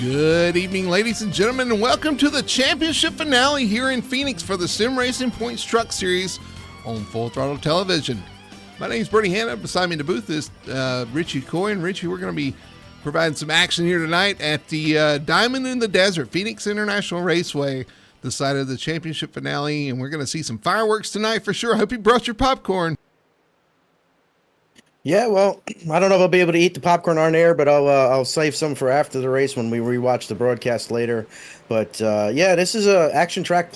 Good evening, ladies and gentlemen, and welcome to the championship finale here in Phoenix for the Sim Racing Points Truck Series on Full Throttle Television. My name is Bernie Hanna. Beside me in the booth is Richie Coy. And Richie, we're going to be providing some action here tonight at the Diamond in the Desert, Phoenix International Raceway, the site of the championship finale, and we're going to see some fireworks tonight for sure. I hope you brought your popcorn. Yeah, well, I don't know if I'll be able to eat the popcorn on air, but I'll save some for after the race when we rewatch the broadcast later. But yeah, this is a action-packed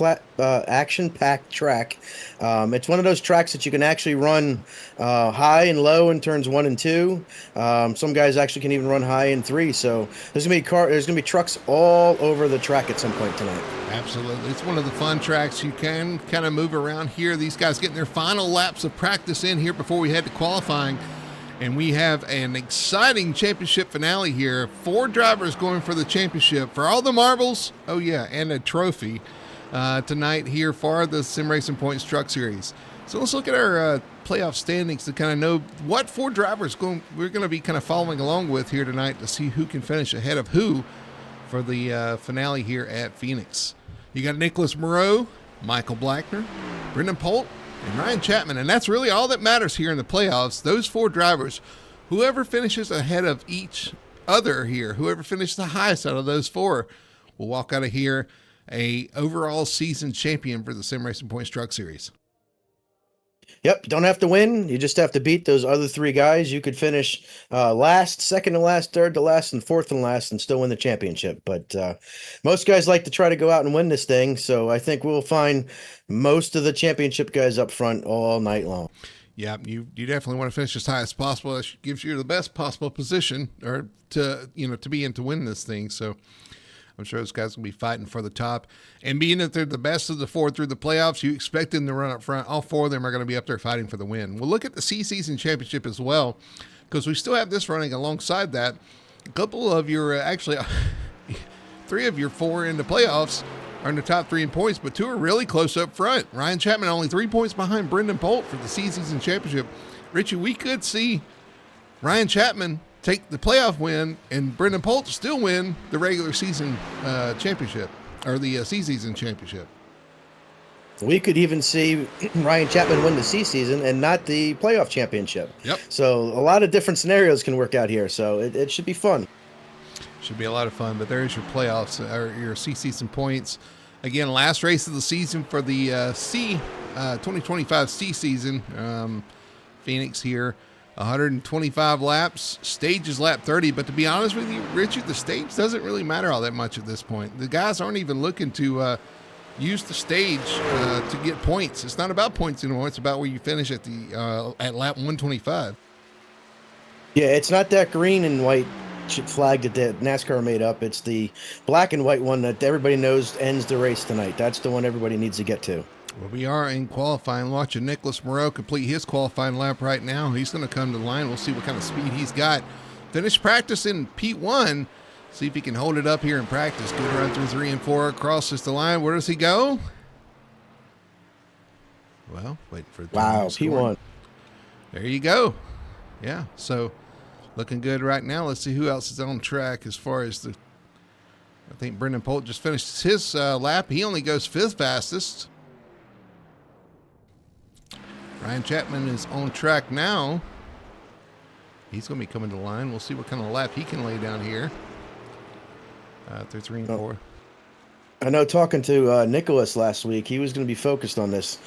track. It's one of those tracks that you can actually run high and low in turns 1 and 2. Some guys actually can even run high in 3. So there's gonna be trucks all over the track at some point tonight. Absolutely, it's one of the fun tracks. You can kind of move around here. These guys getting their final laps of practice in here before we head to qualifying. And we have an exciting championship finale here. 4 drivers going for the championship for all the marbles. Oh yeah, and a trophy tonight here for the Sim Racing Points Truck Series. So let's look at our playoff standings to kind of know what 4 drivers we're going to be kind of following along with here tonight to see who can finish ahead of who for the finale here at Phoenix. You got Nicholas Moreau, Michael Blackner, Brendan Polt, and Ryan Chapman, and that's really all that matters here in the playoffs. Those 4 drivers, whoever finishes ahead of each other here, whoever finishes the highest out of those 4, will walk out of here a overall season champion for the Sim Racing Points Truck Series. Yep, you don't have to win. You just have to beat those other 3 guys. You could finish last, second to last, third to last, and fourth and last and still win the championship. But most guys like to try to go out and win this thing, so I think we'll find most of the championship guys up front all night long. Yeah, you definitely want to finish as high as possible. It gives you the best possible position or to be in to win this thing. So I'm sure those guys will be fighting for the top. And being that they're the best of the 4 through the playoffs, you expect them to run up front. All 4 of them are going to be up there fighting for the win. We'll look at the C-Season Championship as well, because we still have this running alongside that. A couple of your, actually, 3 of your 4 in the playoffs are in the top 3 in points, but 2 are really close up front. Ryan Chapman only 3 points behind Brendan Polt for the C-Season Championship. Richie, we could see Ryan Chapman take the playoff win and Brendan Polt still win the regular season championship or the C-Season Championship. We could even see Ryan Chapman win the C-Season and not the playoff championship. Yep. So a lot of different scenarios can work out here. So it should be fun. Should be a lot of fun, but there's your playoffs, or your C-Season points. Again, last race of the season for the 2025 C-Season. Phoenix here, 125 laps. Stage is lap 30, but to be honest with you, Richard, the stage doesn't really matter all that much at this point. The guys aren't even looking to use the stage to get points. It's not about points anymore. It's about where you finish at the at lap 125. Yeah, it's not that green and white flag that NASCAR made up. It's the black and white one that everybody knows ends the race tonight. That's the one everybody needs to get to. Well, we are in qualifying. Watching Nicholas Moreau complete his qualifying lap right now. He's going to come to the line. We'll see what kind of speed he's got. Finished practice in P1. See if he can hold it up here in practice. Good run through 3 and 4. Crosses the line. Where does he go? Well, waiting for the wow, P1. There you go. Yeah, so looking good right now. Let's see who else is on track as far as the... I think Brendan Polt just finished his lap. He only goes 5th fastest. Ryan Chapman is on track now. He's going to be coming to the line. We'll see what kind of lap he can lay down here. Through 3 and 4. I know talking to Nicholas last week, he was going to be focused on this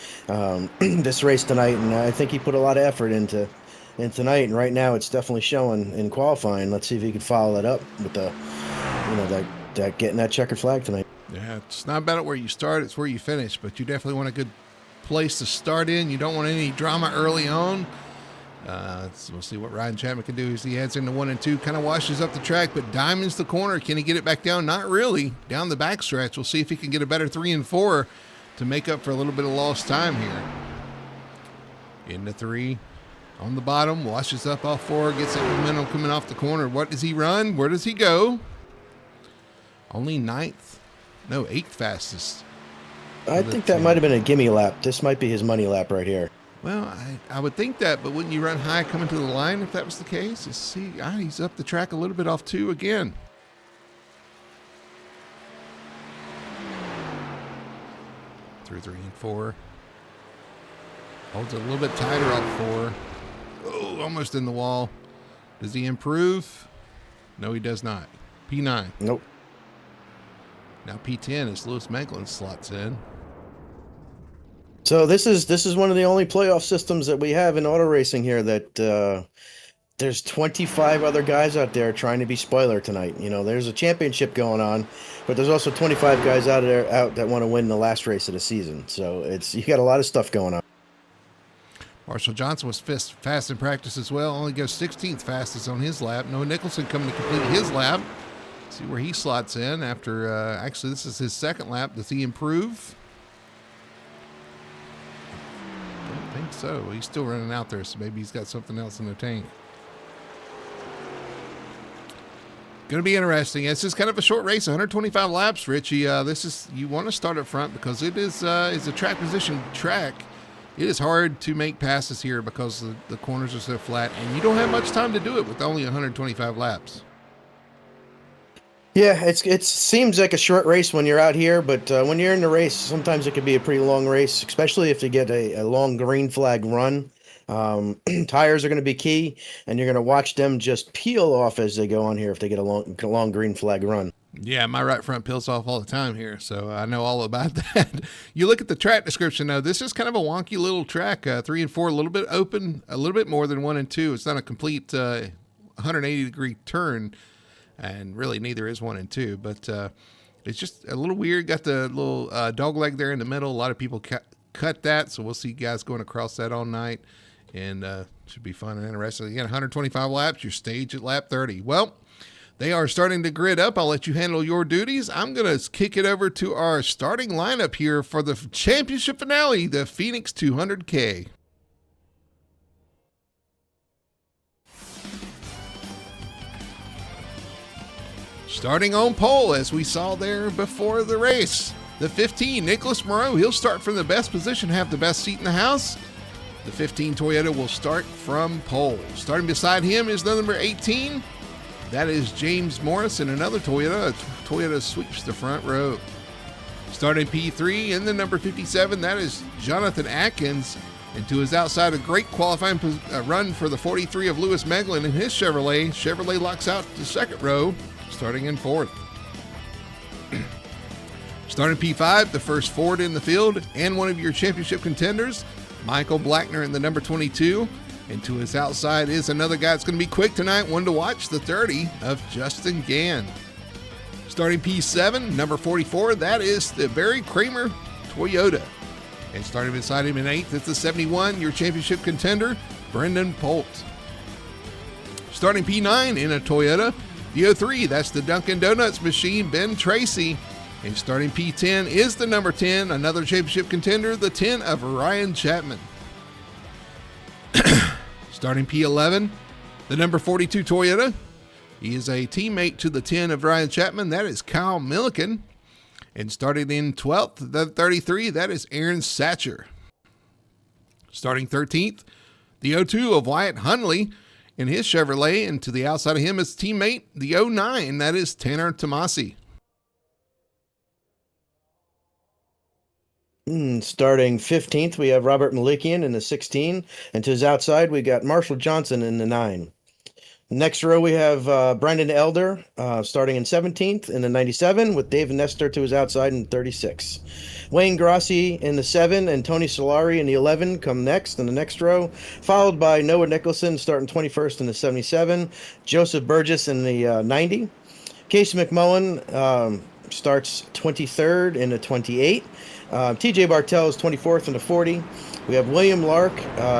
this race tonight, and I think he put a lot of effort into tonight. And right now, it's definitely showing in qualifying. Let's see if he can follow that up with the, that getting that checkered flag tonight. Yeah, it's not about where you start; it's where you finish. But you definitely want a good place to start in. You don't want any drama early on. So we'll see what Ryan Chapman can do as he heads into 1 and 2. Kind of washes up the track, but diamonds the corner. Can he get it back down? Not really. Down the back stretch. We'll see if he can get a better 3 and 4 to make up for a little bit of lost time here. Into 3. On the bottom. Washes up off 4. Gets that momentum coming off the corner. What does he run? Where does he go? Only 9th. No, 8th fastest. I think that might have been a gimme lap. This might be his money lap right here. Well, I would think that, but wouldn't you run high coming to the line if that was the case? See, he's up the track a little bit off 2 again. through 3 and 4. Holds it a little bit tighter off 4. Oh, almost in the wall. Does he improve? No, he does not. P9. Nope. Now P10 as Lewis Meglin slots in. So this is one of the only playoff systems that we have in auto racing here that there's 25 other guys out there trying to be spoiler tonight. You know, there's a championship going on, but there's also 25 guys out that want to win the last race of the season. So you got a lot of stuff going on. Marshall Johnson was fast in practice as well. Only goes 16th fastest on his lap. Noah Nicholson coming to complete his lap. See where he slots in after, actually this is his second lap. Does he improve? Don't think so. He's still running out there, so maybe he's got something else in the tank. Going to be interesting. It's just kind of a short race, 125 laps, Richie. You want to start up front because it is a track position track. It is hard to make passes here because the corners are so flat, and you don't have much time to do it with only 125 laps. Yeah, it seems like a short race when you're out here, but when you're in the race, sometimes it can be a pretty long race, especially if you get a long green flag run. Tires are going to be key, and you're going to watch them just peel off as they go on here if they get a long green flag run. Yeah, my right front peels off all the time here, so I know all about that. You look at the track description, though. This is kind of a wonky little track. 3 and 4, a little bit open, a little bit more than 1 and 2. It's not a complete 180-degree turn, and really neither is 1 and 2. But it's just a little weird. Got the little dog leg there in the middle. A lot of people cut that, so we'll see guys going across that all night, and should be fun and interesting. Again, 125 laps. Your stage at lap 30. Well, they are starting to grid up. I'll let you handle your duties. I'm going to kick it over to our starting lineup here for the championship finale, the Phoenix 200K. Starting on pole, as we saw there before the race, the 15, Nicholas Moreau. He'll start from the best position, have the best seat in the house. The 15 Toyota will start from pole. Starting beside him is the number 18. That is James Morris in another Toyota. Toyota sweeps the front row. Starting P3 in the number 57, that is Jonathan Atkins. And to his outside, a great qualifying run for the 43 of Lewis Meglin in his Chevrolet. Chevrolet locks out the second row, starting in fourth. Starting P5, the first Ford in the field and one of your championship contenders, Michael Blackner in the number 22. And to his outside is another guy that's going to be quick tonight, one to watch, the 30 of Justin Gann. Starting P7, number 44, that is the Barry Kramer Toyota. And starting beside him in 8th is the 71, your championship contender, Brendan Polt. Starting P9 in a Toyota, the 03, that's the Dunkin' Donuts machine, Ben Tracy. And starting P10 is the number 10, another championship contender, the 10 of Ryan Chapman. Starting P11, the number 42 Toyota. He is a teammate to the 10 of Ryan Chapman. That is Kyle Milliken. And starting in 12th, the 33, that is Aaron Satcher. Starting 13th, the 02 of Wyatt Hunley in his Chevrolet. And to the outside of him is teammate, the 09, that is Tanner Tomasi. Starting 15th, we have Robert Malikian in the 16, and to his outside, we got Marshall Johnson in the 9. Next row, we have Brendan Elder starting in 17th in the 97, with Dave Nestor to his outside in 36. Wayne Grossi in the 7 and Tony Solari in the 11 come next in the next row, followed by Noah Nicholson starting 21st in the 77, Joseph Burgess in the 90. Casey McMullen starts 23rd in the 28. TJ Bartell is 24th in the 40. We have William Lark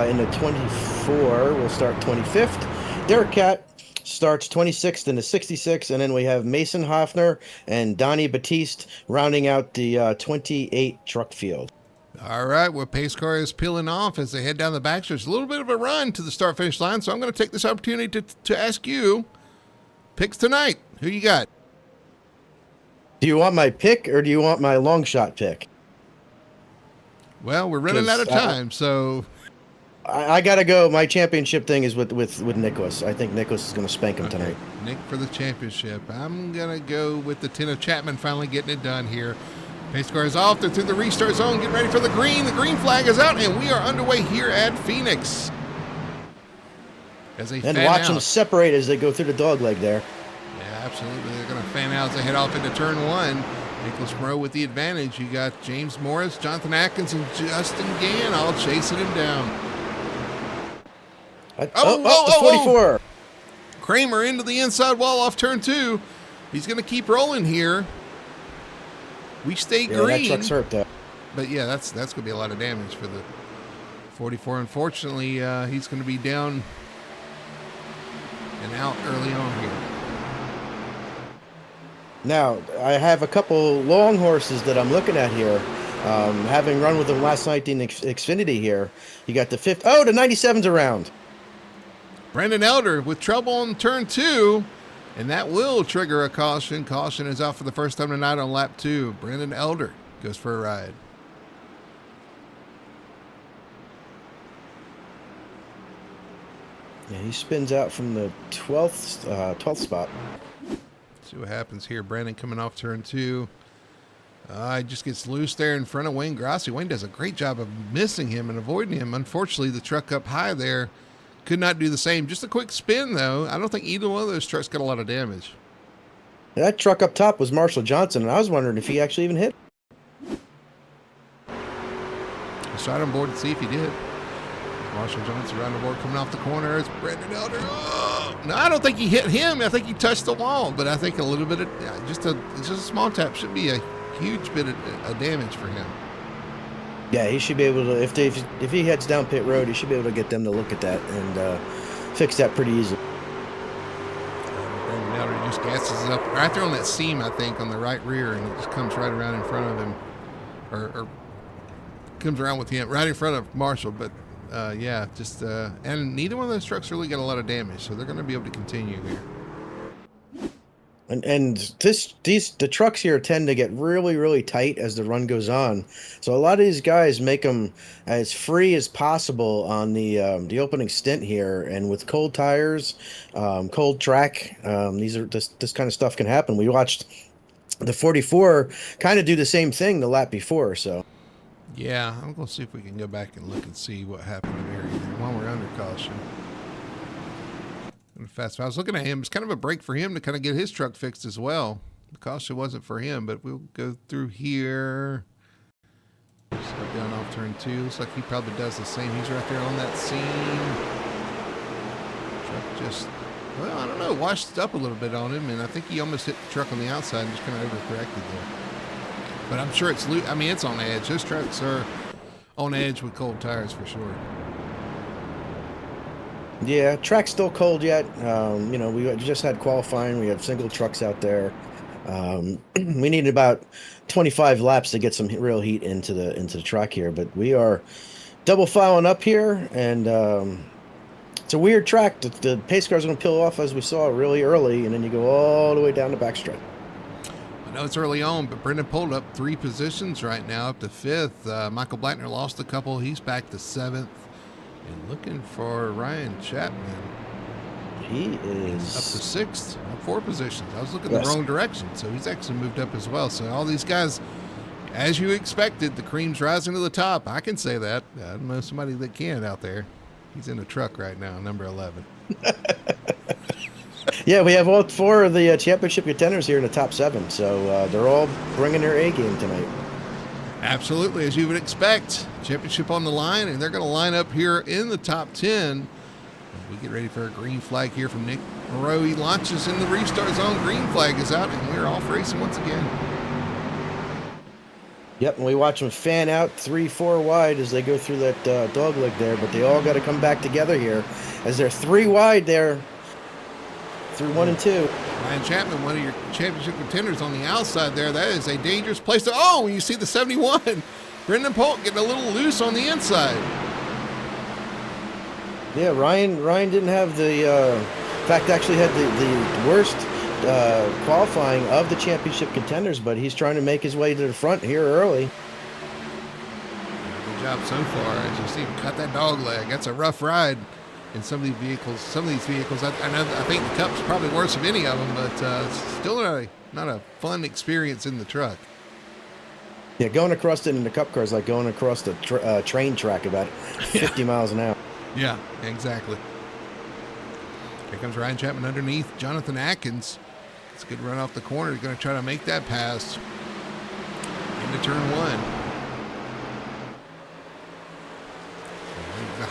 in the 24. We'll start 25th. Derek Catt starts 26th in the 66. And then we have Mason Hoffner and Donnie Batiste rounding out the 28 truck field. All right, well, pace car is peeling off as they head down the backstretch. A little bit of a run to the start-finish line, so I'm going to take this opportunity to ask you, picks tonight. Who you got? Do you want my pick or do you want my long shot pick? Well, we're running out of time, so I gotta go. My championship thing is with Nicholas. I think Nicholas is going to spank him tonight. Nick for the championship. I'm gonna go with the 10 of Chapman finally getting it done here. Pace car is off. They're through the restart zone. Get ready for the green. The green flag is out, and we are underway here at Phoenix. As they and watch them separate as they go through the dog leg there. Yeah, absolutely. They're going to fan out as they head off into turn one. Nicholas Moreau with the advantage. You got James Morris, Jonathan Atkins, and Justin Gann all chasing him down. The 44. Kramer into the inside wall off turn two. He's going to keep rolling here. We stay green. That truck's hurt, though. But yeah, that's going to be a lot of damage for the 44. Unfortunately, he's going to be down and out early on here. Now, I have a couple long horses that I'm looking at here. Having run with them last night in Xfinity here. You got the 5th. Oh, the 97's around. Brendan Elder with trouble on turn two, and that will trigger a caution. Caution is out for the first time tonight on lap 2. Brendan Elder goes for a ride. Yeah, he spins out from the 12th spot. See what happens here. Brandon coming off turn two. He just gets loose there in front of Wayne Grassi. Wayne does a great job of missing him and avoiding him. Unfortunately, the truck up high there could not do the same. Just a quick spin, though. I don't think either one of those trucks got a lot of damage. That truck up top was Marshall Johnson, and I was wondering if he actually even hit. I shot on board to see if he did. Marshall Johnson around the board coming off the corner. It's Brendan Elder. Oh! No, I don't think he hit him. I think he touched the wall, but I think a little bit of just a small tap should be a huge bit of damage for him. Yeah, he should be able to, if he heads down pit road, he should be able to get them to look at that and fix that pretty easily. Brandon Elder just gasses it up right there on that seam, I think, on the right rear, and it just comes right around in front of him, or comes around with him right in front of Marshall. But and neither one of those trucks really got a lot of damage, so they're going to be able to continue here. And the trucks here tend to get really, really tight as the run goes on. So a lot of these guys make them as free as possible on the opening stint here. And with cold tires, cold track, this kind of stuff can happen. We watched the 44 kind of do the same thing the lap before. So yeah, I'm going to see if we can go back and look and see what happened to Mary while we're under caution. Fast. I was looking at him. It's kind of a break for him to kind of get his truck fixed as well. The caution wasn't for him, but we'll go through here. Step down off turn two. Looks like he probably does the same. He's right there on that seam. Truck just, well, I don't know, washed up a little bit on him, and I think he almost hit the truck on the outside and just kind of overcorrected there. But I'm sure it's loose. I mean, it's on edge. Those trucks are on edge with cold tires for sure. Yeah, track's still cold yet. We just had qualifying. We have single trucks out there. We needed about 25 laps to get some real heat into the track here, but we are double filing up here, and it's a weird track. The pace car's going to peel off as we saw really early, and then you go all the way down the backstretch. I know it's early on, but Brendan pulled up 3 positions right now, up to 5th. Michael Blackner lost a couple. He's back to 7th. And looking for Ryan Chapman. He is up to 6th, up 4 positions. I was looking the wrong direction, so he's actually moved up as well. So all these guys, as you expected, the cream's rising to the top. I can say that. I don't know somebody that can out there. He's in a truck right now, number 11. Yeah, we have all 4 of the championship contenders here in the top 7, so they're all bringing their A game tonight. Absolutely, as you would expect. Championship on the line, and they're going to line up here in the top 10. We get ready for a green flag here from Nick Moreau. He launches in the restart zone. Green flag is out, and we're off racing once again. Yep, and we watch them fan out 3-4 wide as they go through that dog leg there, but they all got to come back together here as they're 3 wide there through 1 and 2. Ryan Chapman, one of your championship contenders on the outside there. That is a dangerous place to, when you see the 71. Brendan Polk getting a little loose on the inside. Yeah, Ryan didn't have in fact, actually had the worst qualifying of the championship contenders, but he's trying to make his way to the front here early. Good job so far. As you see him cut that dog leg. That's a rough ride. In some of these vehicles, I think the Cup's probably worse of any of them, but it's still not a fun experience in the truck. Yeah, going across it in the cup car is like going across the train track about 50 miles an hour. Yeah, exactly. Here comes Ryan Chapman underneath Jonathan Atkins. It's a good run off the corner. He's going to try to make that pass into turn one.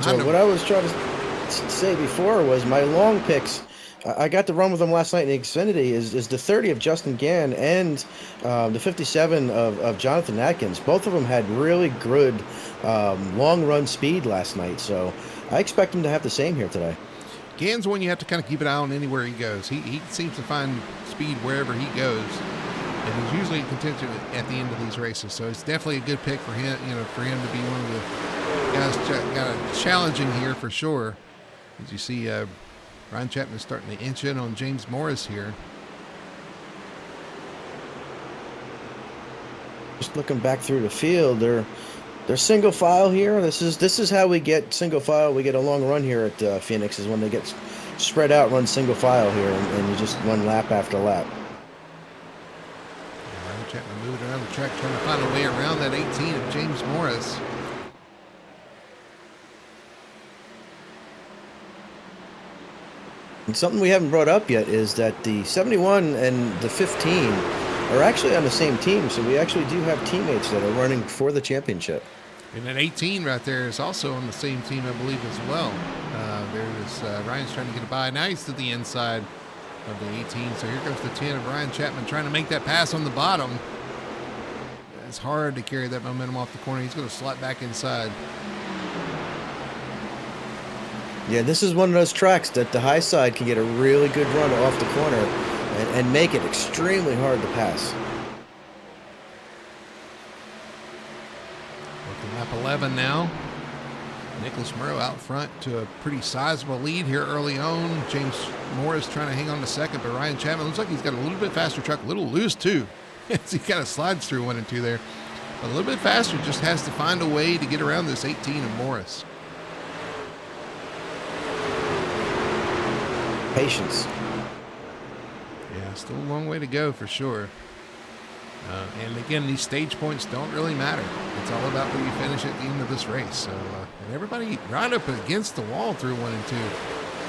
So what I was trying to say before was my long picks. I got to run with them last night in Xfinity. Is the 30 of Justin Gann and the 57 of Jonathan Atkins. Both of them had really good long run speed last night. So I expect him to have the same here today. Gann's one you have to kind of keep an eye on anywhere he goes. He seems to find speed wherever he goes, and he's usually in contention at the end of these races. So it's definitely a good pick for him. For him to be one of the guys got a challenging here for sure. As you see, Ryan Chapman starting to inch in on James Morris here. Just looking back through the field, they're single file here. This is how we get single file. We get a long run here at Phoenix is when they get spread out, run single file here, and you just run lap after lap. Ryan Chapman moving around the track, trying to find a way around that 18 of James Morris. And something we haven't brought up yet is that the 71 and the 15 are actually on the same team, so we actually do have teammates that are running for the championship. And that 18 right there is also on the same team, I believe, as well. There's Ryan's trying to get a by. Now he's to the inside of the 18. So here comes the 10 of Ryan Chapman trying to make that pass on the bottom. It's hard to carry that momentum off the corner. He's going to slot back inside. Yeah, this is one of those tracks that the high side can get a really good run off the corner and make it extremely hard to pass. Working lap 11 now. Nicholas Murrow out front to a pretty sizable lead here early on. James Morris trying to hang on to second, but Ryan Chapman looks like he's got a little bit faster truck, a little loose too. As he kind of slides through 1 and 2 there. But a little bit faster, just has to find a way to get around this 18 of Morris. Patience. Yeah, still a long way to go for sure. And again, these stage points don't really matter. It's all about where you finish at the end of this race. So, and everybody right up against the wall through 1 and 2.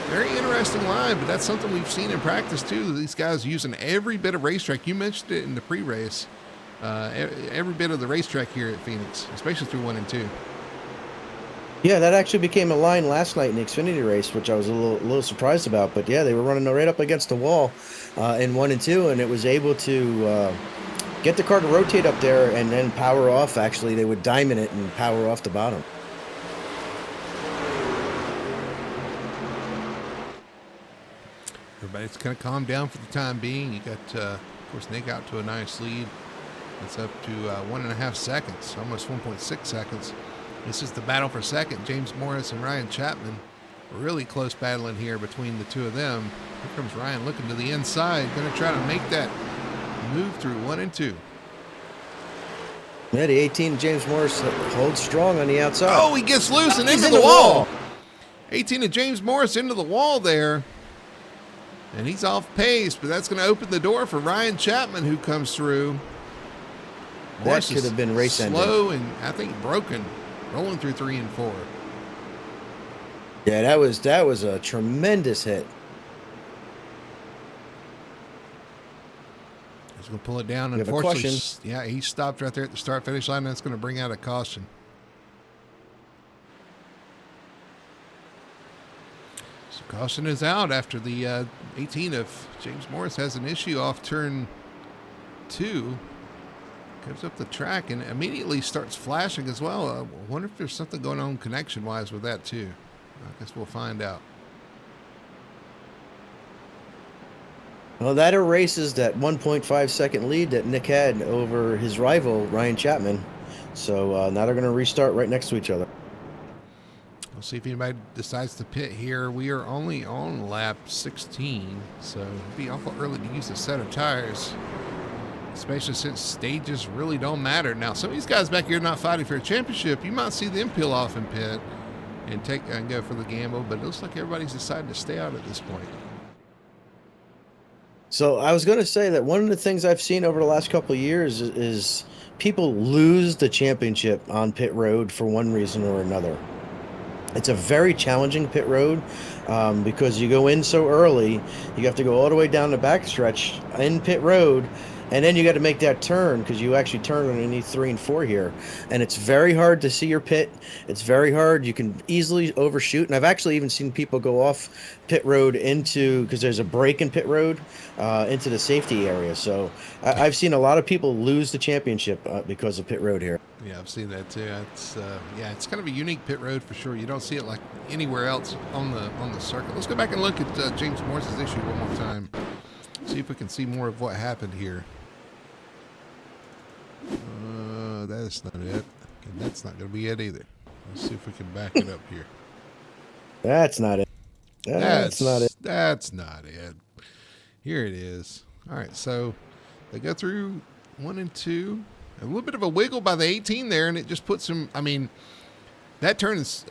Very interesting line, but that's something we've seen in practice too. These guys using every bit of racetrack. You mentioned it in the pre-race. Every bit of the racetrack here at Phoenix, especially through 1 and 2. Yeah, that actually became a line last night in the Xfinity race, which I was a little surprised about. But yeah, they were running right up against the wall in 1 and 2, and it was able to get the car to rotate up there and then power off. Actually, they would diamond it and power off the bottom. Everybody's kind of calmed down for the time being. You got, of course, Nick out to a nice lead. It's up to 1.5 seconds, almost 1.6 seconds. This is the battle for second. James Morris and Ryan Chapman. Really close battling here between the two of them. Here comes Ryan looking to the inside. Going to try to make that move through 1 and 2. Yeah, the 18 James Morris holds strong on the outside. Oh, he gets loose and into the wall. 18 of James Morris into the wall there. And he's off pace, but that's going to open the door for Ryan Chapman, who comes through. Morris that could have been race ending. Slow and I think broken, rolling through 3 and 4. Yeah, that was a tremendous hit. He's going to pull it down. Unfortunately, yeah, he stopped right there at the start-finish line. That's going to bring out a caution. So caution is out after the 18 of James Morris has an issue off turn 2. Comes up the track and immediately starts flashing as well. I wonder if there's something going on connection-wise with that too. I guess we'll find out. Well, that erases that 1.5 second lead that Nick had over his rival, Ryan Chapman. So now they're going to restart right next to each other. We'll see if anybody decides to pit here. We are only on lap 16, so it'd be awful early to use a set of tires, especially since stages really don't matter. Now, some of these guys back here not fighting for a championship, you might see them peel off and pit and go for the gamble, but it looks like everybody's decided to stay out at this point. So I was going to say that one of the things I've seen over the last couple of years is people lose the championship on pit road for one reason or another. It's a very challenging pit road because you go in so early, you have to go all the way down the backstretch in pit road, and then you got to make that turn because you actually turn underneath 3 and 4 here, and it's very hard to see your pit. It's very hard. You can easily overshoot, and I've actually even seen people go off pit road into because there's a break in pit road into the safety area. So I've seen a lot of people lose the championship because of pit road here. Yeah, I've seen that too. It's yeah, it's kind of a unique pit road for sure. You don't see it like anywhere else on the circuit. Let's go back and look at James Morris's issue one more time. See if we can see more of what happened here. That's not it. And that's not going to be it either. Let's see if we can back it up here. That's not it. That's not it. That's not it. Here it is. All right, so they go through 1 and 2. A little bit of a wiggle by the 18 there, and it just puts them. I mean, that turn is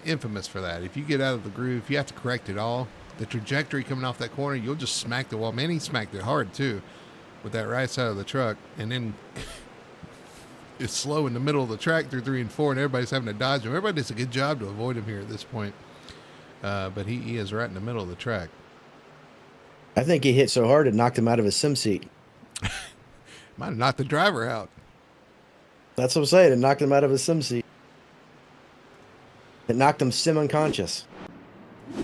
infamous for that. If you get out of the groove, you have to correct it all. The trajectory coming off that corner, you'll just smack the wall. Man, he smacked it hard too with that right side of the truck, and then it's slow in the middle of the track through 3 and 4, and everybody's having to dodge him. Everybody does a good job to avoid him here at this point, but he is right in the middle of the track. I think he hit so hard it knocked him out of his sim seat. Might have knocked the driver out. That's what I'm saying. It knocked him out of his sim seat. It knocked him sim unconscious. All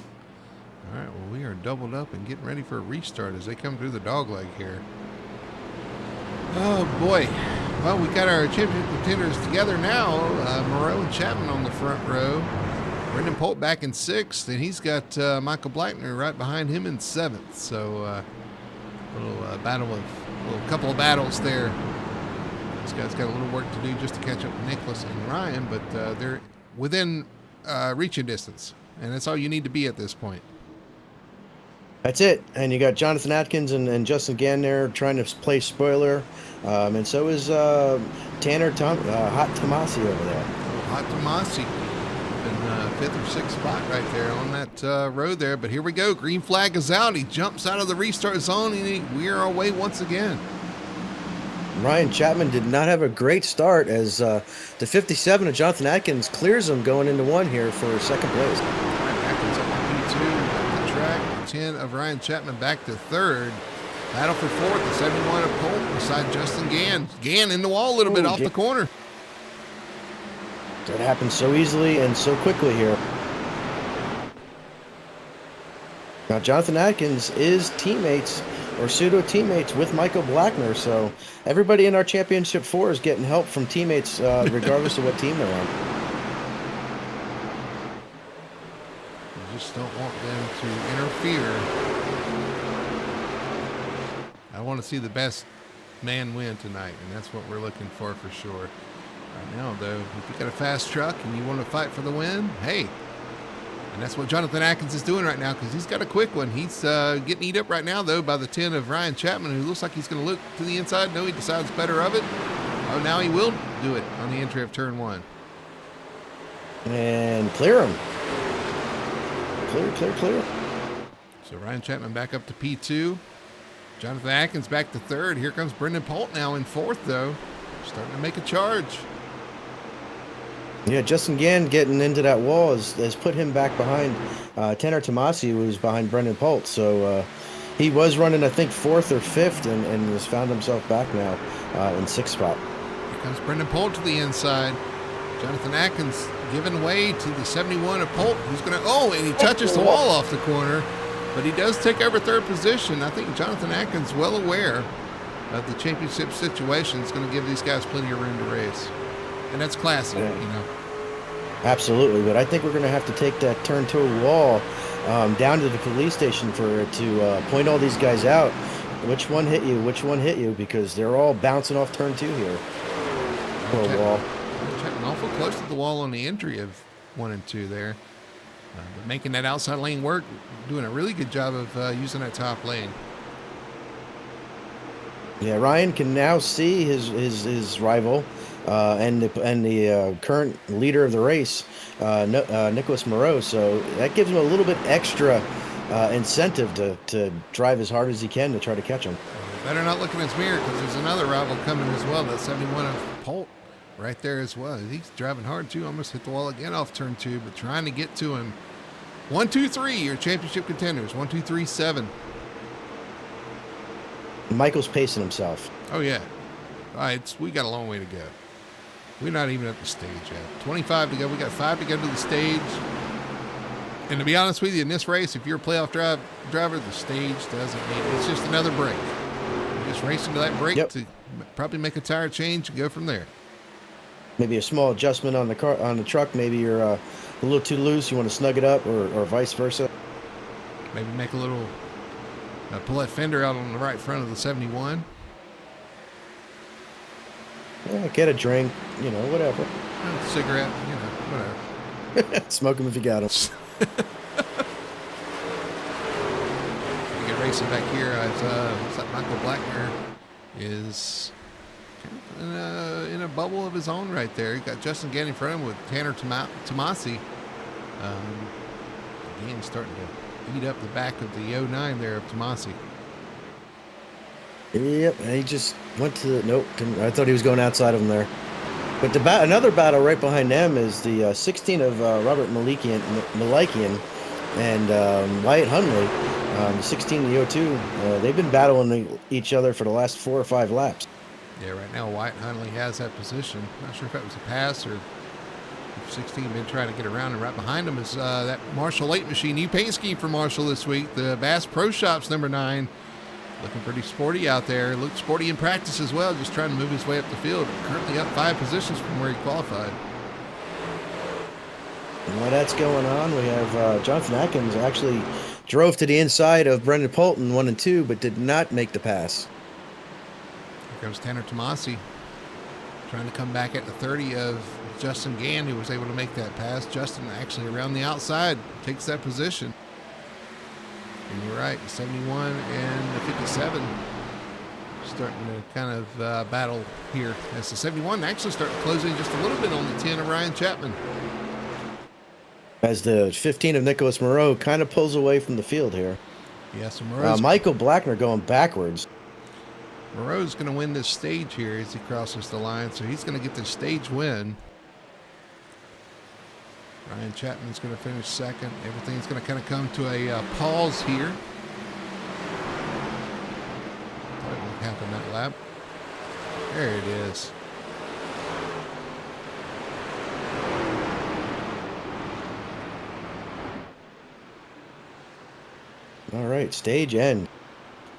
right, well, we are doubled up and getting ready for a restart as they come through the dogleg here. Oh, boy. Well, we got our championship contenders together now. Moreau and Chapman on the front row. Brendan Polt back in 6th, and he's got Michael Blackner right behind him in 7th. So a couple of battles there. This guy's got a little work to do just to catch up with Nicholas and Ryan, but they're within reaching distance, and that's all you need to be at this point. That's it. And you got Jonathan Atkins and Justin Gann there trying to play spoiler. And so is Hot Tomasi over there. Oh, Hot Tomasi in 5th or 6th spot right there on that road there. But here we go. Green flag is out. He jumps out of the restart zone, and we are away once again. Ryan Chapman did not have a great start as the 57 of Jonathan Atkins clears him going into 1 here for 2nd place. Atkins up to P2, up the track. 10 of Ryan Chapman back to 3rd. Battle for 4th, the 71 of Polt beside Justin Gann. Gann in the wall a little bit off the corner. That happened so easily and so quickly here. Now, Jonathan Atkins is teammates or pseudo teammates with Michael Blackner, so everybody in our championship 4 is getting help from teammates regardless of what team they're on. You just don't want them to interfere. I want to see the best man win tonight, and that's what we're looking for sure. Right now, though, if you got a fast truck and you want to fight for the win, hey. And that's what Jonathan Atkins is doing right now because he's got a quick one. He's getting eat up right now, though, by the 10 of Ryan Chapman, who looks like he's going to look to the inside. No, he decides better of it. Oh, now he will do it on the entry of turn 1. And clear him. Clear. So Ryan Chapman back up to P2. Jonathan Atkins back to 3rd. Here comes Brendan Polt now in 4th, though. Starting to make a charge. Yeah, Justin Gann getting into that wall has put him back behind Tanner Tomasi, who was behind Brendan Polt. So he was running, I think, 4th or 5th and has found himself back now in 6th spot. Here comes Brendan Polt to the inside. Jonathan Atkins giving way to the 71 of Polt, who's going to, and he touches the wall off the corner. But he does take over 3rd position. I think Jonathan Atkins, well aware of the championship situation, is going to give these guys plenty of room to race. And that's classy, you know. Absolutely, but I think we're going to have to take that turn 2 wall down to the police station to point all these guys out. Which one hit you, because they're all bouncing off turn 2 here. Poor wall. Checking awful close to the wall on the entry of 1 and 2 there. But making that outside lane work, doing a really good job of using that top lane. Yeah, Ryan can now see his rival and the current leader of the race, Nicholas Moreau. So that gives him a little bit extra incentive to drive as hard as he can to try to catch him. Better not look in his mirror because there's another rival coming as well. That 71 of Polt right there as well. He's driving hard too. Almost hit the wall again off turn 2, but trying to get to him. 1, 2, 3, your championship contenders. 1, 2, 3, 7. Michael's pacing himself. Oh yeah. All right, we got a long way to go. We're not even at the stage yet. 25 to go. We got 5 to go to the stage. And to be honest with you, in this race, if you're a playoff driver, the stage doesn't need it. It's just another break. You're just racing to that break to probably make a tire change and go from there. Maybe a small adjustment on the truck. Maybe you're a little too loose. You want to snug it up, or vice versa. Maybe make a little pull that fender out on the right front of the 71. Yeah, get a drink, whatever. Cigarette, whatever. Smoke them if you got them. You get racing back here. Looks like Michael Blackmer is kind of in a bubble of his own right there. You got Justin Gann in front of him with Tanner Tomasi. Again, starting to eat up the back of the 09 there of Tomasi. Yep, and he just went to the... Nope, I thought he was going outside of him there. But another battle right behind them is the 16 of Robert Malikian and Wyatt Hunley. The 16 of the 02. They've been battling each other for the last 4 or 5 laps. Yeah, right now Wyatt Hunley has that position. Not sure if that was a pass or if 16 been trying to get around. And right behind him is that Marshall late machine. New paint scheme for Marshall this week. The Bass Pro Shops number 9. Looking pretty sporty out there. Looked sporty in practice as well, just trying to move his way up the field. Currently up 5 positions from where he qualified. And while that's going on, we have Jonathan Atkins actually drove to the inside of Brendan Polton 1 and 2, but did not make the pass. Here comes Tanner Tomasi trying to come back at the 30 of Justin Gann, who was able to make that pass. Justin actually around the outside takes that position. And you're right, 71 and the 57 starting to kind of battle here. As the 71 actually starting to close in just a little bit on the 10 of Ryan Chapman. As the 15 of Nicholas Moreau kind of pulls away from the field here. Yeah, so Moreau's... Michael Blackner going backwards. Moreau's going to win this stage here as he crosses the line, so he's going to get the stage win. Ryan Chapman's going to finish second. Everything's going to kind of come to a pause here. What will happen that lap? There it is. All right, stage end.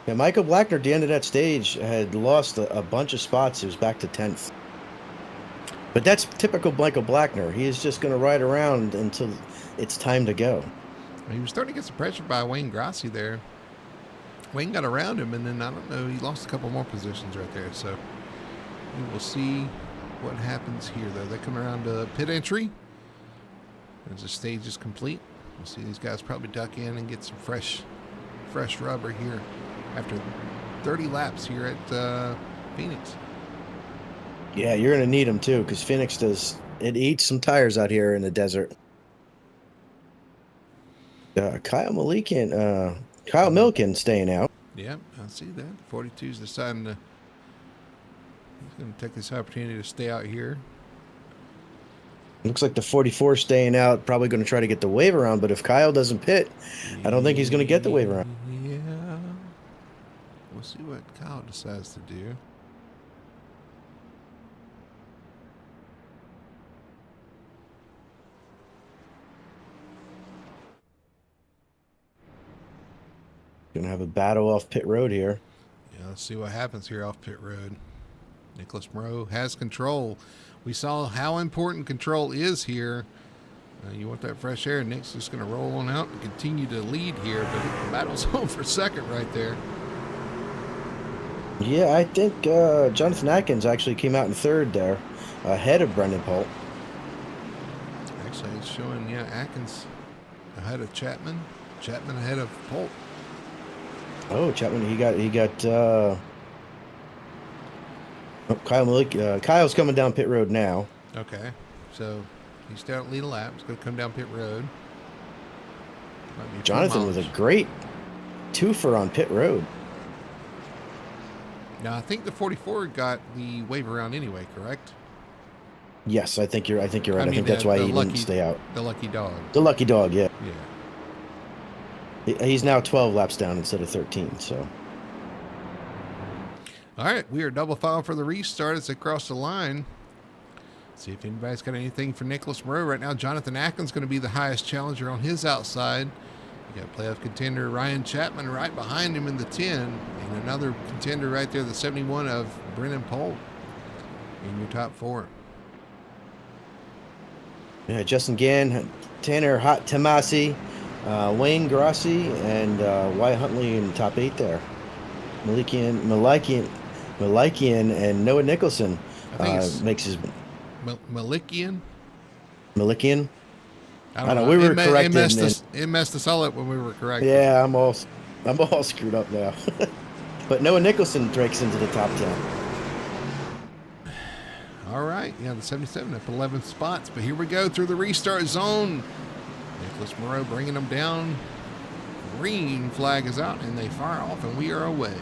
Yeah, Michael Blackner at the end of that stage had lost a bunch of spots. He was back to 10th. But that's typical Michael Blackner. He is just going to ride around until it's time to go. He was starting to get some pressure by Wayne Grassi there. Wayne got around him, and then, I don't know, he lost a couple more positions right there. So we will see what happens here, though. They come around to pit entry. As the stage is complete, we'll see these guys probably duck in and get some fresh rubber here after 30 laps here at Phoenix. Yeah, you're going to need them too, because Phoenix it eats some tires out here in the desert. Kyle Milken staying out. Yep, I see that. 42's deciding he's going to take this opportunity to stay out here. Looks like the 44 staying out, probably going to try to get the wave around, but if Kyle doesn't pit, I don't think he's going to get the wave around. Yeah. We'll see what Kyle decides to do. Gonna have a battle off pit road here. Yeah, let's see what happens here off pit road. Nicholas Moreau has control. We saw how important control is here. You want that fresh air. Nick's just going to roll on out and continue to lead here, but the battle's on for second right there. Yeah, I think Jonathan Atkins actually came out in third there, ahead of Brendan Polt. Actually, it's showing, yeah, Atkins ahead of Chapman. Chapman ahead of Polt. Oh, Chapman, he got Kyle Malik. Kyle's coming down pit road now. Okay, so he's down lead a lap. He's going to come down pit road. Might be a few Jonathan with a miles. great twofer on pit road. Now, I think the 44 got the wave around anyway, correct? Yes, I think you're right. I mean, think that's why the he didn't lucky, stay out. the lucky dog. The lucky dog, yeah. Yeah. He's now 12 laps down instead of 13, so. All right, we are double file for the restart as they cross the line. See if anybody's got anything for Nicholas Moreau. Right now, Jonathan Atkins going to be the highest challenger on his outside. You got playoff contender Ryan Chapman right behind him in the 10, and another contender right there, the 71 of Brennan Pohl in your top 4. Yeah, Justin Gann, Tanner Hot Tomasi, Wayne Grossi, and Wyatt Huntley in the top 8 there. Malikian, and Noah Nicholson makes his Malikian. Malikian. I don't know. We were corrected. It messed us all up when we were corrected. Yeah, I'm all screwed up now. But Noah Nicholson breaks into the top 10. All right. Yeah, the 77 up 11 spots. But here we go through the restart zone. Nicholas Moreau bringing them down. Green flag is out, and they fire off, and we are away.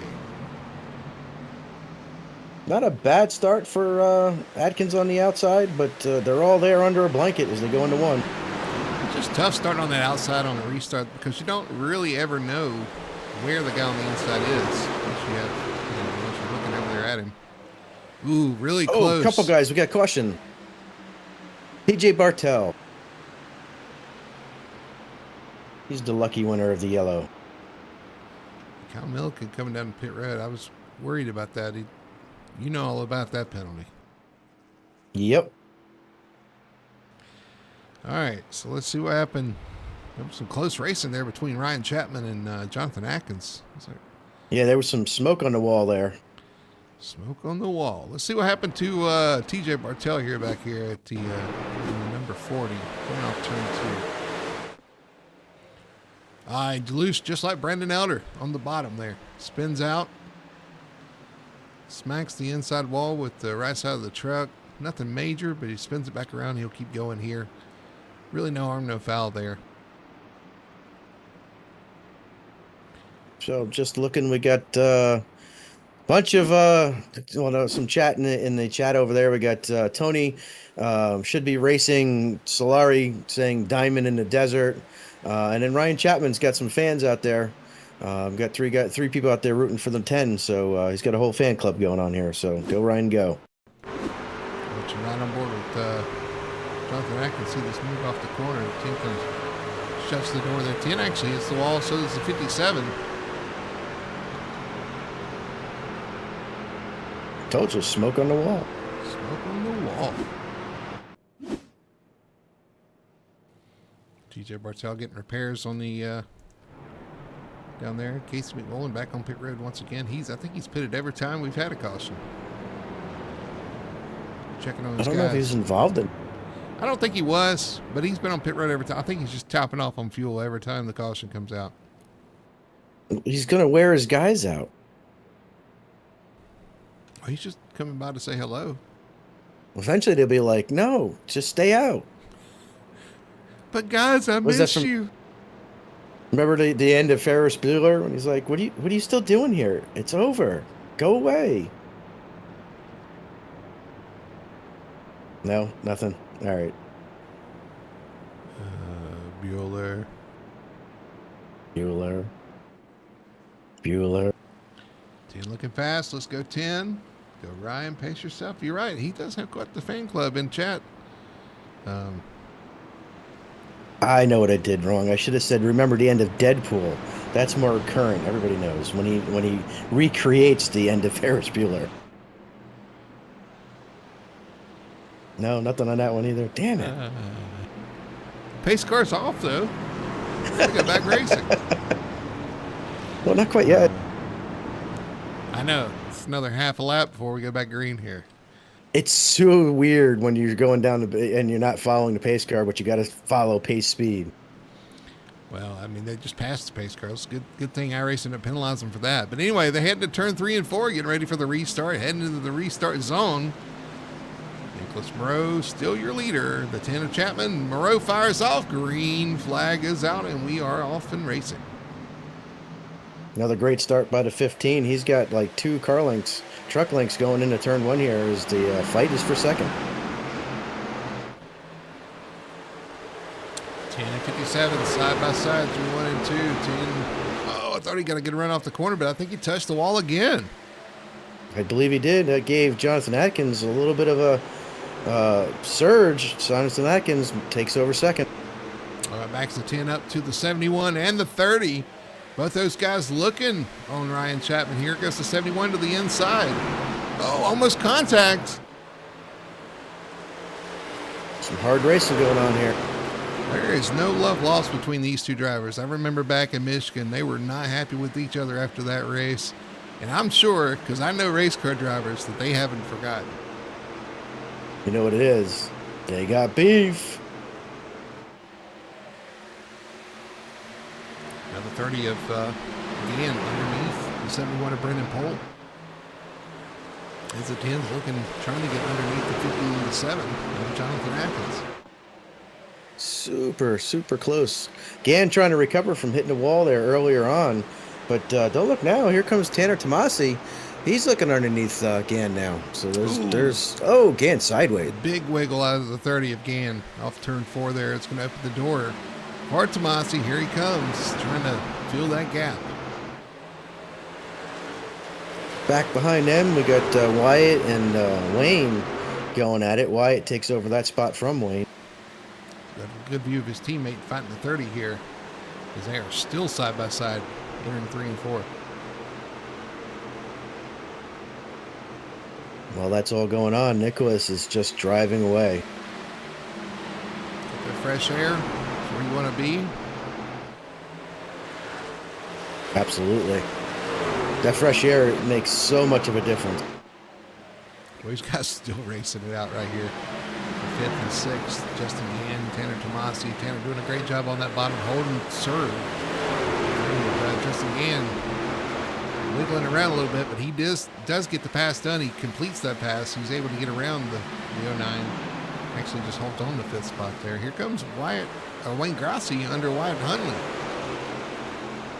Not a bad start for Atkins on the outside, but they're all there under a blanket as they go into one. It's just tough starting on that outside on the restart because you don't really ever know where the guy on the inside is. Unless you're looking over there at him. Ooh, really close. Oh, a couple guys. We got caution. TJ Bartel. He's the lucky winner of the yellow. Kyle Milliken coming down pit road. I was worried about that. You know all about that penalty. Yep. All right, so let's see what happened. There was some close racing there between Ryan Chapman and Jonathan Atkins. Yeah, there was some smoke on the wall there. Smoke on the wall. Let's see what happened to TJ Bartel here back here at the number 40, coming off turn 2. Loose just like Brandon Elder on the bottom there. Spins out. Smacks the inside wall with the right side of the truck. Nothing major, but he spins it back around. He'll keep going here. Really no harm, no foul there. So just looking, we got a bunch of some chat in the chat over there. We got Tony should be racing Solari saying Diamond in the Desert, and then Ryan Chapman's got some fans out there. Got three people out there rooting for the 10, so he's got a whole fan club going on here. So go Ryan, go! Watching right on board with Jonathan Atkins. See this move off the corner. The 10 comes, shuts the door. The 10 actually hits the wall. So does the 57. Told you, smoke on the wall. Smoke on the wall. TJ Bartel getting repairs on the down there. Casey McMullen back on pit road once again. I think he's pitted every time we've had a caution. Checking on his guys. I don't know if he's involved in. I don't think he was, but he's been on pit road every time. I think he's just topping off on fuel every time the caution comes out. He's gonna wear his guys out. Well, he's just coming by to say hello. Eventually they'll be like, no, just stay out. But guys, I miss you. Remember the end of Ferris Bueller when he's like, what are you still doing here? It's over. Go away. No, nothing. All right. Bueller. 10 looking fast. Let's go 10. Go Ryan, pace yourself. You're right. He does have quite the fan club in chat. I know what I did wrong. I should have said, remember the end of Deadpool. That's more current. Everybody knows when he recreates the end of Ferris Bueller. No, nothing on that one either. Damn it. Pace car's off, though. We got back racing. Well, not quite yet. I know. It's another half a lap before we go back green here. It's so weird when you're going down and you're not following the pace car, but you got to follow pace speed. Well, I mean, they just passed the pace car. It's a good thing iRacing didn't penalize them for that. But anyway, they head to turn 3 and 4, getting ready for the restart, heading into the restart zone. They Nicholas Moreau, still your leader. The 10 of Chapman. Moreau fires off. Green flag is out, and we are off and racing. Another great start by the 15. He's got like 2 truck lengths going into turn 1 here as the fight is for second. 10 and 57, side by side, through 1 and 2. 10. Oh, I thought he got a good run off the corner, but I think he touched the wall again. I believe he did. That gave Jonathan Atkins a little bit of a surge. Jonathan Atkins takes over second. All right, backs the 10 up to the 71 and the 30. Both those guys looking on Ryan Chapman. Here goes the 71 to the inside. Oh, almost contact. Some hard racing going on here. There is no love lost between these two drivers. I remember back in Michigan, they were not happy with each other after that race. And I'm sure, because I know race car drivers, that they haven't forgotten. You know what it is? They got beef. Another 30 of, again, underneath the 71 of Brendan Polt. As the 10's looking, trying to get underneath the 57 of Jonathan Atkins. Super close. Gann trying to recover from hitting the wall there earlier on. But don't look now. Here comes Tanner Tomasi. He's looking underneath Gann now. So there's Gann sideways. Big wiggle out of the 30 of Gann off turn 4 there. It's going to open the door. For Tomasi, here he comes, trying to fill that gap. Back behind them, we got Wyatt and Wayne going at it. Wyatt takes over that spot from Wayne. Got a good view of his teammate fighting the 30 here, as they are still side by side, entering 3 and 4. While that's all going on, Nicholas is just driving away. Get the fresh air, that's where you want to be. Absolutely. That fresh air makes so much of a difference. Well, these guys still racing it out right here. 5th and 6th, Justin Gann, Tanner Tomasi. Tanner doing a great job on that bottom holding serve. Justin Gann wiggling around a little bit, but he does get the pass done. He completes that pass. He's able to get around the 09. Actually just holds on the 5th spot there. Here comes Wayne Grassi under Wyatt Huntley.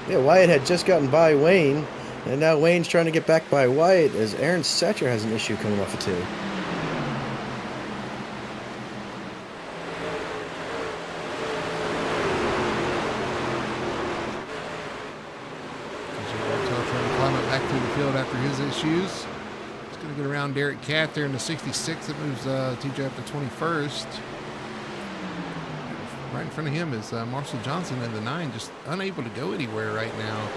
Yeah, Wyatt had just gotten by Wayne, and now Wayne's trying to get back by Wyatt as Aaron Setcher has an issue coming off of 2. Back to the field after his issues. He's going to get around Derek Catt there in the 66. That moves TJ up to 21st. Right in front of him is Marcel Johnson in the 9, just unable to go anywhere right now.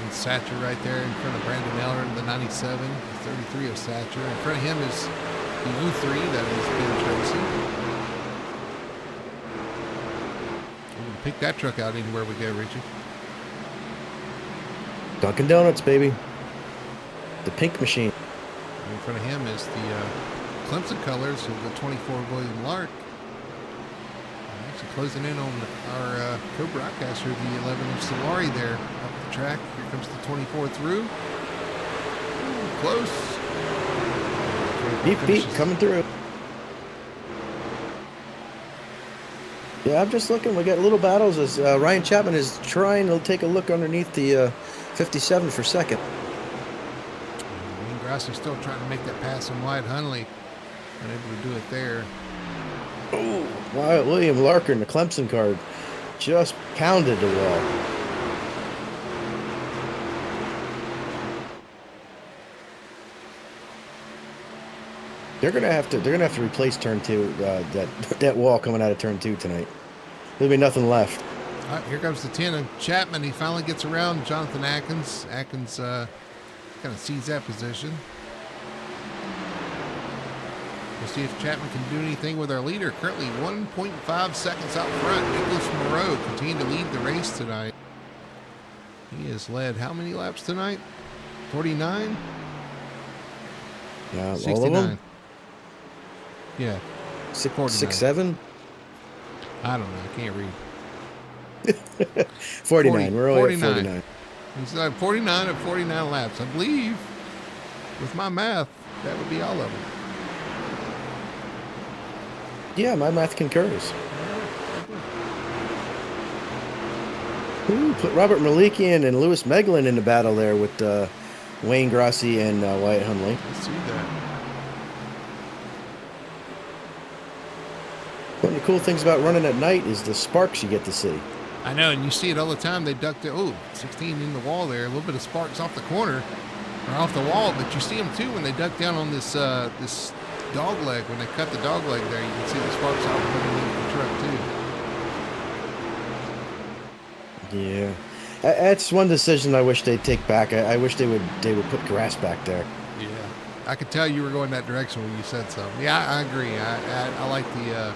And Satcher right there in front of Brandon Eller in the 97. The 33 of Satcher. In front of him is the 03, that is Ben Tracy. Pick that truck out anywhere we go, Richie. Dunkin' Donuts, baby. The pink machine. In front of him is the Clemson colors of the 24 William Lark. Actually closing in on our co-broadcaster, the 11 of Solari there up the track. Here comes the 24 through. Ooh, close. Beep, coming through. Yeah, I'm just looking. We got little battles as Ryan Chapman is trying to take a look underneath the 57 for second. Wayne Grassi still trying to make that pass on Wyatt Huntley. Unable to do it there. Oh, Wyatt William Larker in the Clemson card just pounded the wall. They're gonna have to replace turn 2, that wall coming out of turn 2 tonight. There'll be nothing left. All right, here comes the 10 of Chapman. He finally gets around Jonathan Atkins. Atkins kind of sees that position. We'll see if Chapman can do anything with our leader. Currently 1.5 seconds out front. Nicholas Moreau continuing to lead the race tonight. He has led how many laps tonight? 49? Yeah, 69. all of them? Yeah. 6, 7? I don't know. I can't read. 49. We're only 49. at 49. He's like 49 of 49 laps, I believe. With my math, that would be all of them. Yeah, my math concurs. Ooh, put Robert Malikian and Lewis Meglin in the battle there with Wayne Grassi and Wyatt Hunley. I see that. One of the cool things about running at night is the sparks you get to see. I know, and you see it all the time. They duck the 16 in the wall there. A little bit of sparks off the corner or off the wall, but you see them too when they duck down on this this dog leg. When they cut the dog leg there, you can see the sparks off underneath the truck too. Yeah, that's one decision I wish they'd take back. I wish they would put grass back there. Yeah, I could tell you were going that direction when you said so. Yeah, I agree. I like the.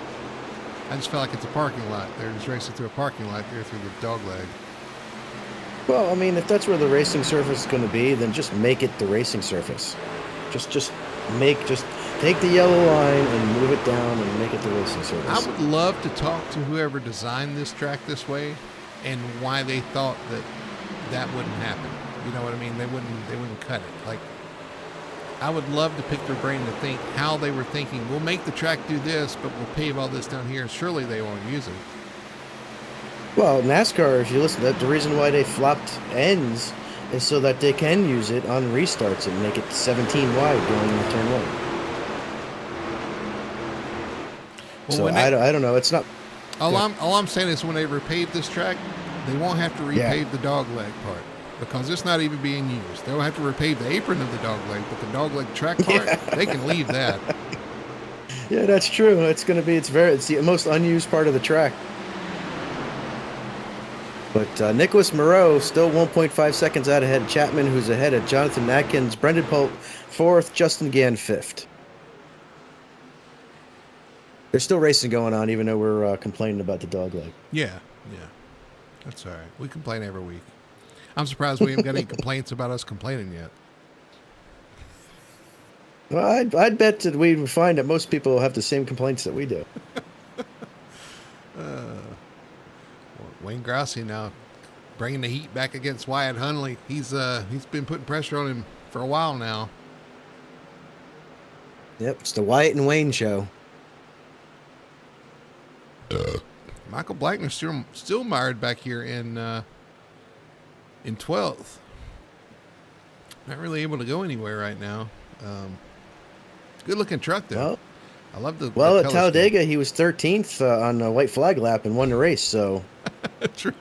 I just felt like it's a parking lot. They're just racing through a parking lot there through the dog leg. Well, I mean, if that's where the racing surface is going to be, then just make it the racing surface. Just take the yellow line and move it down and make it the racing surface. I would love to talk to whoever designed this track this way and why they thought that wouldn't happen. You know what I mean? They wouldn't cut it. Like, I would love to pick their brain to think how they were thinking. We'll make the track do this, but we'll pave all this down here. Surely they won't use it. Well, NASCAR, if you listen, the reason why they flopped ends is so that they can use it on restarts and make it 17 wide going into turn one. Well, So I don't know. It's not. All I'm saying is when they repave this track, they won't have to repave the dog leg part because it's not even being used. They'll have to repave the apron of the dog leg, but the dog leg track part, they can leave that. Yeah, that's true. It's going to be. It's the most unused part of the track. But Nicholas Moreau still 1.5 seconds out ahead of Chapman, who's ahead of Jonathan Atkins, Brendan Pope fourth, Justin Gann fifth. There's still racing going on, even though we're complaining about the dog leg. Yeah. That's all right. We complain every week. I'm surprised we haven't got any complaints about us complaining yet. Well, I'd bet that we would find that most people have the same complaints that we do. Wayne Grassi now bringing the heat back against Wyatt Hunley. He's been putting pressure on him for a while now. Yep, it's the Wyatt and Wayne show. Michael Blackner still mired back here in 12th. Not really able to go anywhere right now. Good looking truck though. Well, I love the well, the at color Talladega, he was 13th on a white flag lap and won the race. So True.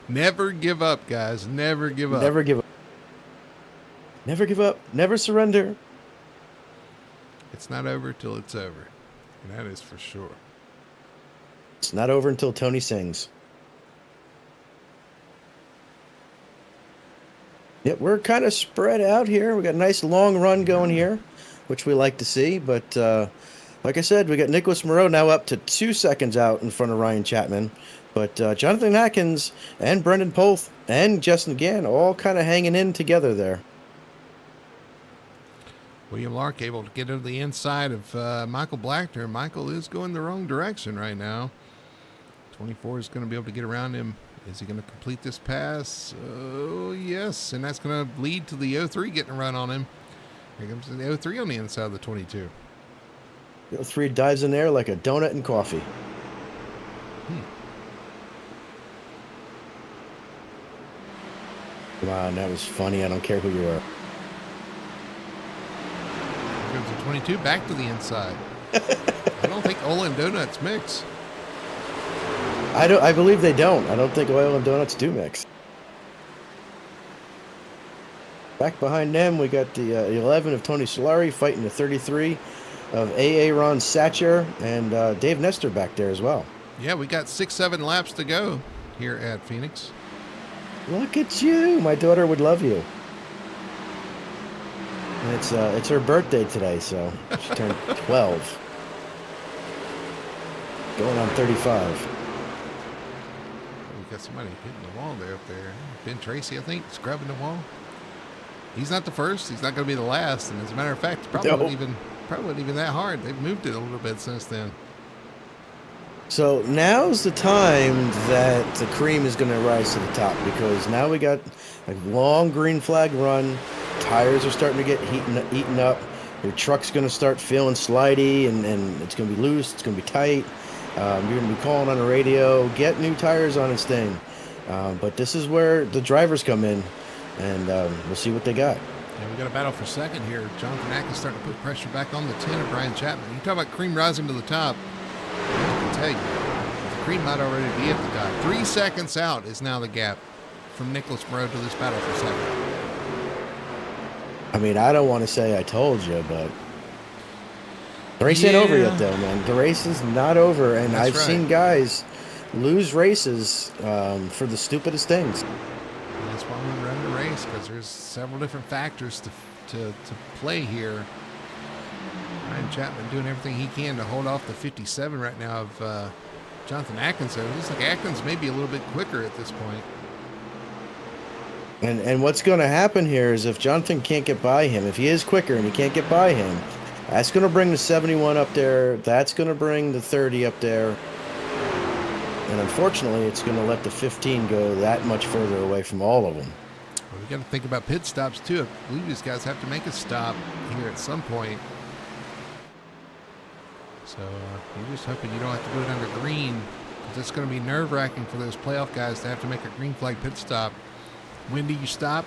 Never give up, guys. Never give up. never give up. Never give up. Never surrender. It's not over till it's over. And that is for sure. It's not over until Tony sings. Yep, we're kind of spread out here. We got a nice long run going here, which we like to see. But like I said, we got Nicholas Moreau now up to 2 seconds out in front of Ryan Chapman. But Jonathan Atkins and Brendan Poth and Justin Gann all kind of hanging in together there. William Lark able to get to the inside of Michael Blackner. Michael is going the wrong direction right now. 24 is going to be able to get around him. Is he going to complete this pass? Oh, yes. And that's going to lead to the 03 getting a run on him. Here comes the 03 on the inside of the 22. The 03 dives in there like a donut and coffee. Wow, that was funny. I don't care who you are. Here comes the 22 back to the inside. I don't think Ola and Donuts mix. I believe they don't. I don't think oil and donuts do mix. Back behind them, we got the 11 of Tony Solari fighting the 33 of A.A. Ron Satcher and Dave Nestor back there as well. Yeah, we got 6-7 laps to go here at Phoenix. Look at you. My daughter would love you. And it's her birthday today, so she turned 12. Going on 35. We got somebody hitting the wall there up there. Ben Tracy, I think, scrubbing the wall. He's not the first. He's not going to be the last. And as a matter of fact, probably wasn't even that hard. They've moved it a little bit since then. So now's the time that the cream is going to rise to the top because now we got a long green flag run, tires are starting to get eaten up. Your truck's going to start feeling slidey, and it's going to be loose. It's going to be tight. You're going to be calling on the radio, get new tires on this thing. But this is where the drivers come in, and we'll see what they got. Yeah, we got a battle for second here. Jonathan Atkins starting to put pressure back on the 10 of Brian Chapman. You talk about cream rising to the top. I can tell you, the cream might already be at the top. 3 seconds out is now the gap from Nicholas Moreau to this battle for second. I mean, I don't want to say I told you, but the race ain't over yet, though, man. The race is not over, and I've seen guys lose races for the stupidest things. And that's why we're running the race, because there's several different factors to play here. Ryan Chapman doing everything he can to hold off the 57 right now of Jonathan Atkins. It looks like Atkins may be a little bit quicker at this point. And what's going to happen here is if Jonathan can't get by him, if he is quicker and he can't get by him, that's going to bring the 71 up there. That's going to bring the 30 up there. And unfortunately, it's going to let the 15 go that much further away from all of them. Well, we got to think about pit stops, too. I believe these guys have to make a stop here at some point. So you're just hoping you don't have to do it under green, because it's going to be nerve-wracking for those playoff guys to have to make a green flag pit stop. When do you stop?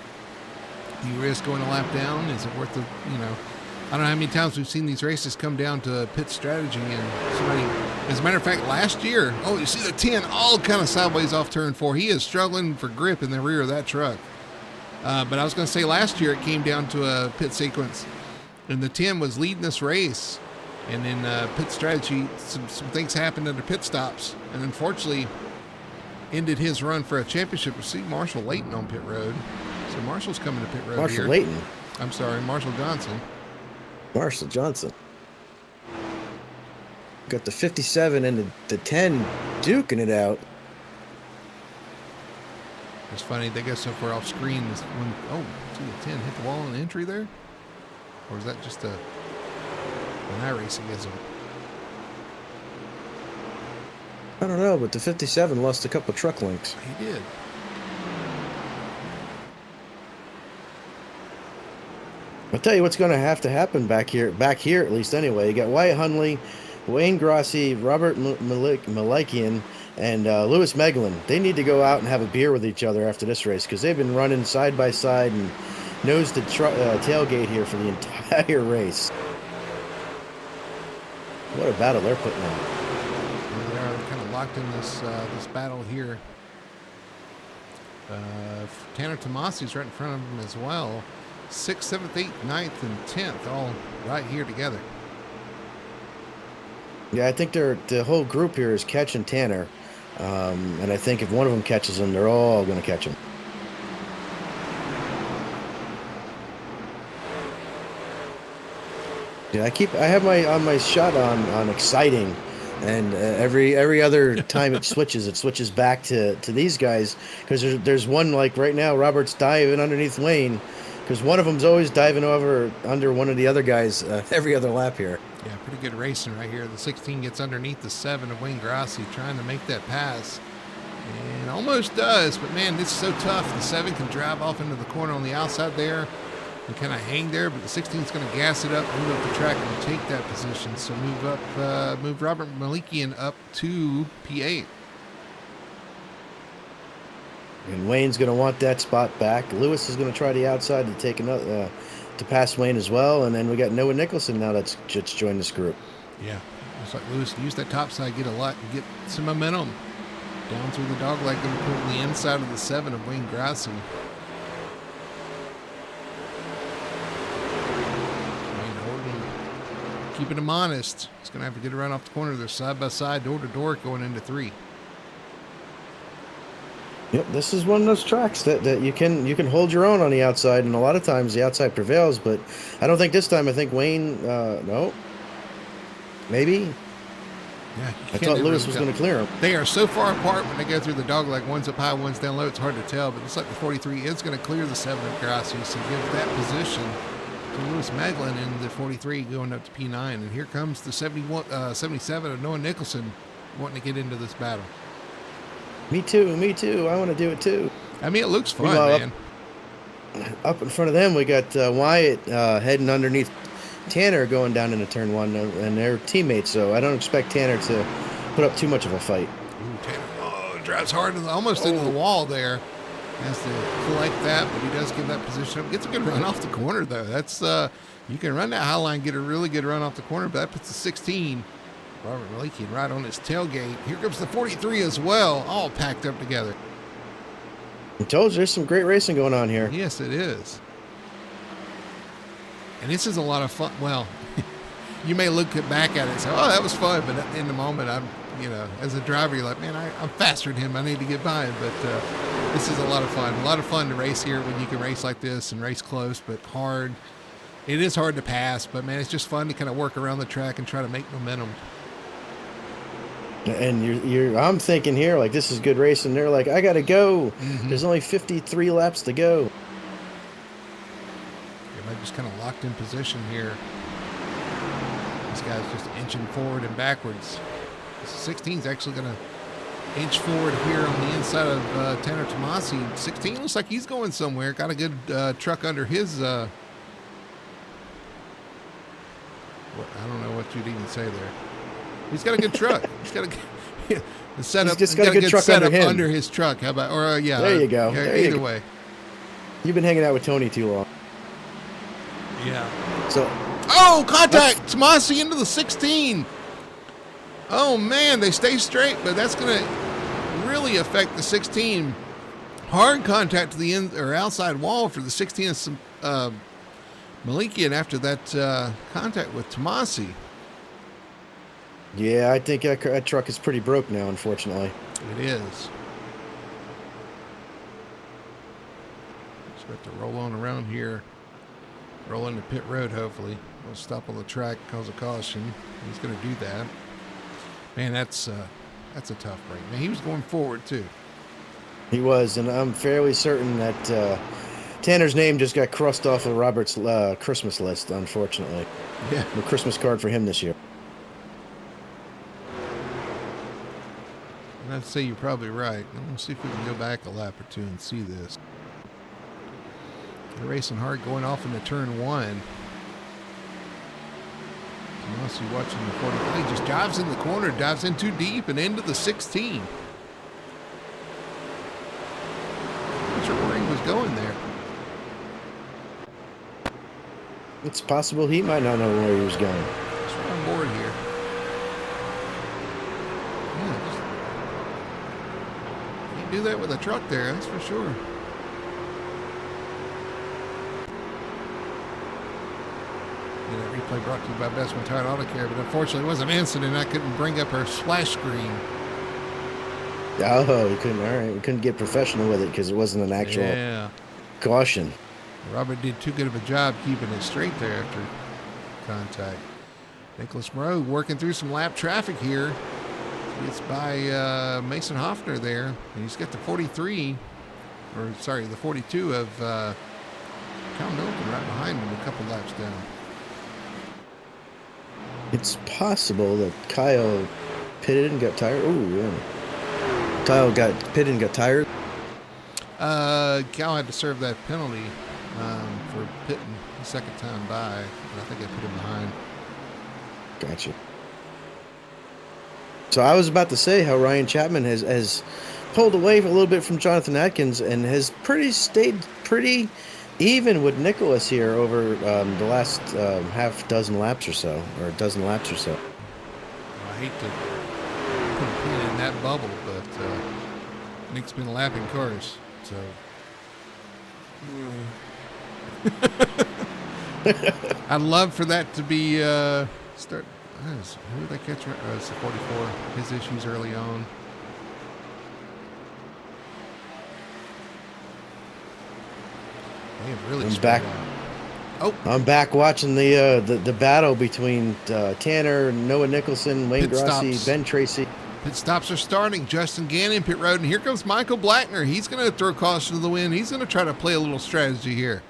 Do you risk going a lap down? Is it worth the, I don't know how many times we've seen these races come down to pit strategy and somebody, as a matter of fact, last year, you see the 10 all kind of sideways off turn 4. He is struggling for grip in the rear of that truck. But I was going to say last year it came down to a pit sequence, and the 10 was leading this race. And in pit strategy, some things happened under pit stops. And unfortunately, ended his run for a championship. We see Marshall Layton on pit road. So Marshall's coming to pit road Marshall here. Layton? I'm sorry, Marshall Johnson. Marshall Johnson. Got the 57 and the 10 duking it out. It's funny, they go so far off screen. See the 10 hit the wall in the entry there? Or is that just an iRacing-ism? I don't know, but the 57 lost a couple truck links. He did. I'll tell you what's going to have to happen back here at least anyway. You got Wyatt Hunley, Wayne Grossi, Robert Malakian, and Lewis Meglin. They need to go out and have a beer with each other after this race, because they've been running side by side and nose to tailgate here for the entire race. What a battle they're putting on. They are kind of locked in this battle here. Tanner Tomasi's right in front of him as well. 6th, 7th, 8th, 9th, and 10th, all right here together. Yeah, I think the whole group here is catching Tanner. And I think if one of them catches him, they're all going to catch him. Yeah, I have my shot on exciting, and every other time it switches back to these guys, because there's one, like right now, Robert's diving underneath Wayne, because one of them's always diving under one of the other guys every other lap here. Yeah, pretty good racing right here. The 16 gets underneath the 7 of Wayne Grossi, trying to make that pass, and almost does, but man, this is so tough. The 7 can drive off into the corner on the outside there and kind of hang there, but the 16 is going to gas it up, move up the track, and take that position. So move Robert Malikian up to P8. And Wayne's going to want that spot back. Lewis is going to try the outside to take another to pass Wayne as well, and then we got Noah Nicholson now that's just joined this group. Yeah, looks like Lewis used that top side, get some momentum down through the dog leg, going to put on the inside of the 7 of Wayne Grossi. Keeping him honest. He's going to have to get around off the corner. They're side by side, door to door, going into 3. Yep, this is one of those tracks that you can hold your own on the outside, and a lot of times the outside prevails, but I don't think this time. I think Wayne, no, maybe. Yeah, I thought Lewis was going to clear him. They are so far apart when they go through the dog leg. One's up high, one's down low. It's hard to tell, but it's like the 43 is going to clear the 7 of Grossi, so give that position to Lewis Meglin in the 43 going up to P9. And here comes the 77 of Noah Nicholson wanting to get into this battle. Me too. I want to do it too. I mean, it looks fun, man. up in front of them, we got Wyatt heading underneath Tanner going down into turn one, and they're teammates, so I don't expect Tanner to put up too much of a fight. Ooh, Tanner drives hard, almost into the wall there. Has to collect that, but he does give that position up. Gets a good run off the corner, though. That's you can run that high line, get a really good run off the corner, but that puts the 16. Robert Malikian right on his tailgate. Here comes the 43 as well, all packed up together. I told you, there's some great racing going on here. Yes, it is. And this is a lot of fun. Well, you may look back at it and say, oh, that was fun. But in the moment, as a driver, you're like, man, I'm faster than him. I need to get by him. But this is a lot of fun. A lot of fun to race here when you can race like this and race close, but hard. It is hard to pass, but, man, it's just fun to kind of work around the track and try to make momentum. And I'm thinking here, like, this is good racing. They're like, I got to go. Mm-hmm. There's only 53 laps to go. Everybody just kind of locked in position here. This guy's just inching forward and backwards. This 16 is actually going to inch forward here on the inside of Tanner Tomasi. 16 looks like he's going somewhere. Got a good truck under his... I don't know what you'd even say there. He's got a good truck. He's got a setup. He's got a good truck setup under him. Under his truck. How about? Or yeah. There you go. Either way. You've been hanging out with Tony too long. Yeah. So. Oh, contact! Tomasi into the 16. Oh man, they stay straight, but that's going to really affect the 16. Hard contact to the outside wall for the 16 of Malikian after that contact with Tomasi. Yeah, I think that truck is pretty broke now, unfortunately. It is. Just got to roll on around here. Roll into pit road, hopefully. We'll stop on the track, cause a caution. He's going to do that. Man, that's a tough break. Man, he was going forward, too. He was, and I'm fairly certain that Tanner's name just got crossed off of Robert's Christmas list, unfortunately. Yeah. The Christmas card for him this year. And I'd say you're probably right. Let's see if we can go back a lap or two and see this. They're racing hard going off into turn one. Tomasi watching the 40. He just dives in the corner, dives in too deep and into the 16. I'm not sure where he was going there. It's possible he might not know where he was going. Just right on board here. Can't do that with a truck there, that's for sure. That replay brought to you by Best One Tire Auto Care, but unfortunately it was an incident. I couldn't bring up her splash screen. Oh, we couldn't. All right, we couldn't get professional with it because it wasn't an actual caution. Robert did too good of a job keeping it straight there after contact. Nicholas Moreau working through some lap traffic here. Gets by Mason Hoffner there, and he's got the 43, or sorry, the 42 of Kyle Milton right behind him, a couple laps down. It's possible that Kyle pitted and got tired. Ooh, yeah. Kyle got pitted and got tired. Kyle had to serve that penalty for pitting the second time by, and I think I put him behind. Gotcha. So I was about to say how Ryan Chapman has pulled away a little bit from Jonathan Atkins and has stayed pretty even with Nicholas here over the last half dozen laps or so, or a dozen laps or so. I hate to put a pin in that bubble, but Nick's been lapping cars, so. I'd love for that to be start. Who did they catch? It's the 44. His issues early on. They have really. I'm back watching the battle between Tanner, Noah Nicholson, Wayne Grossi, Ben Tracy. Pit stops are starting. Justin Gannon, pit road, and here comes Michael Blackner. He's going to throw caution to the wind. He's going to try to play a little strategy here.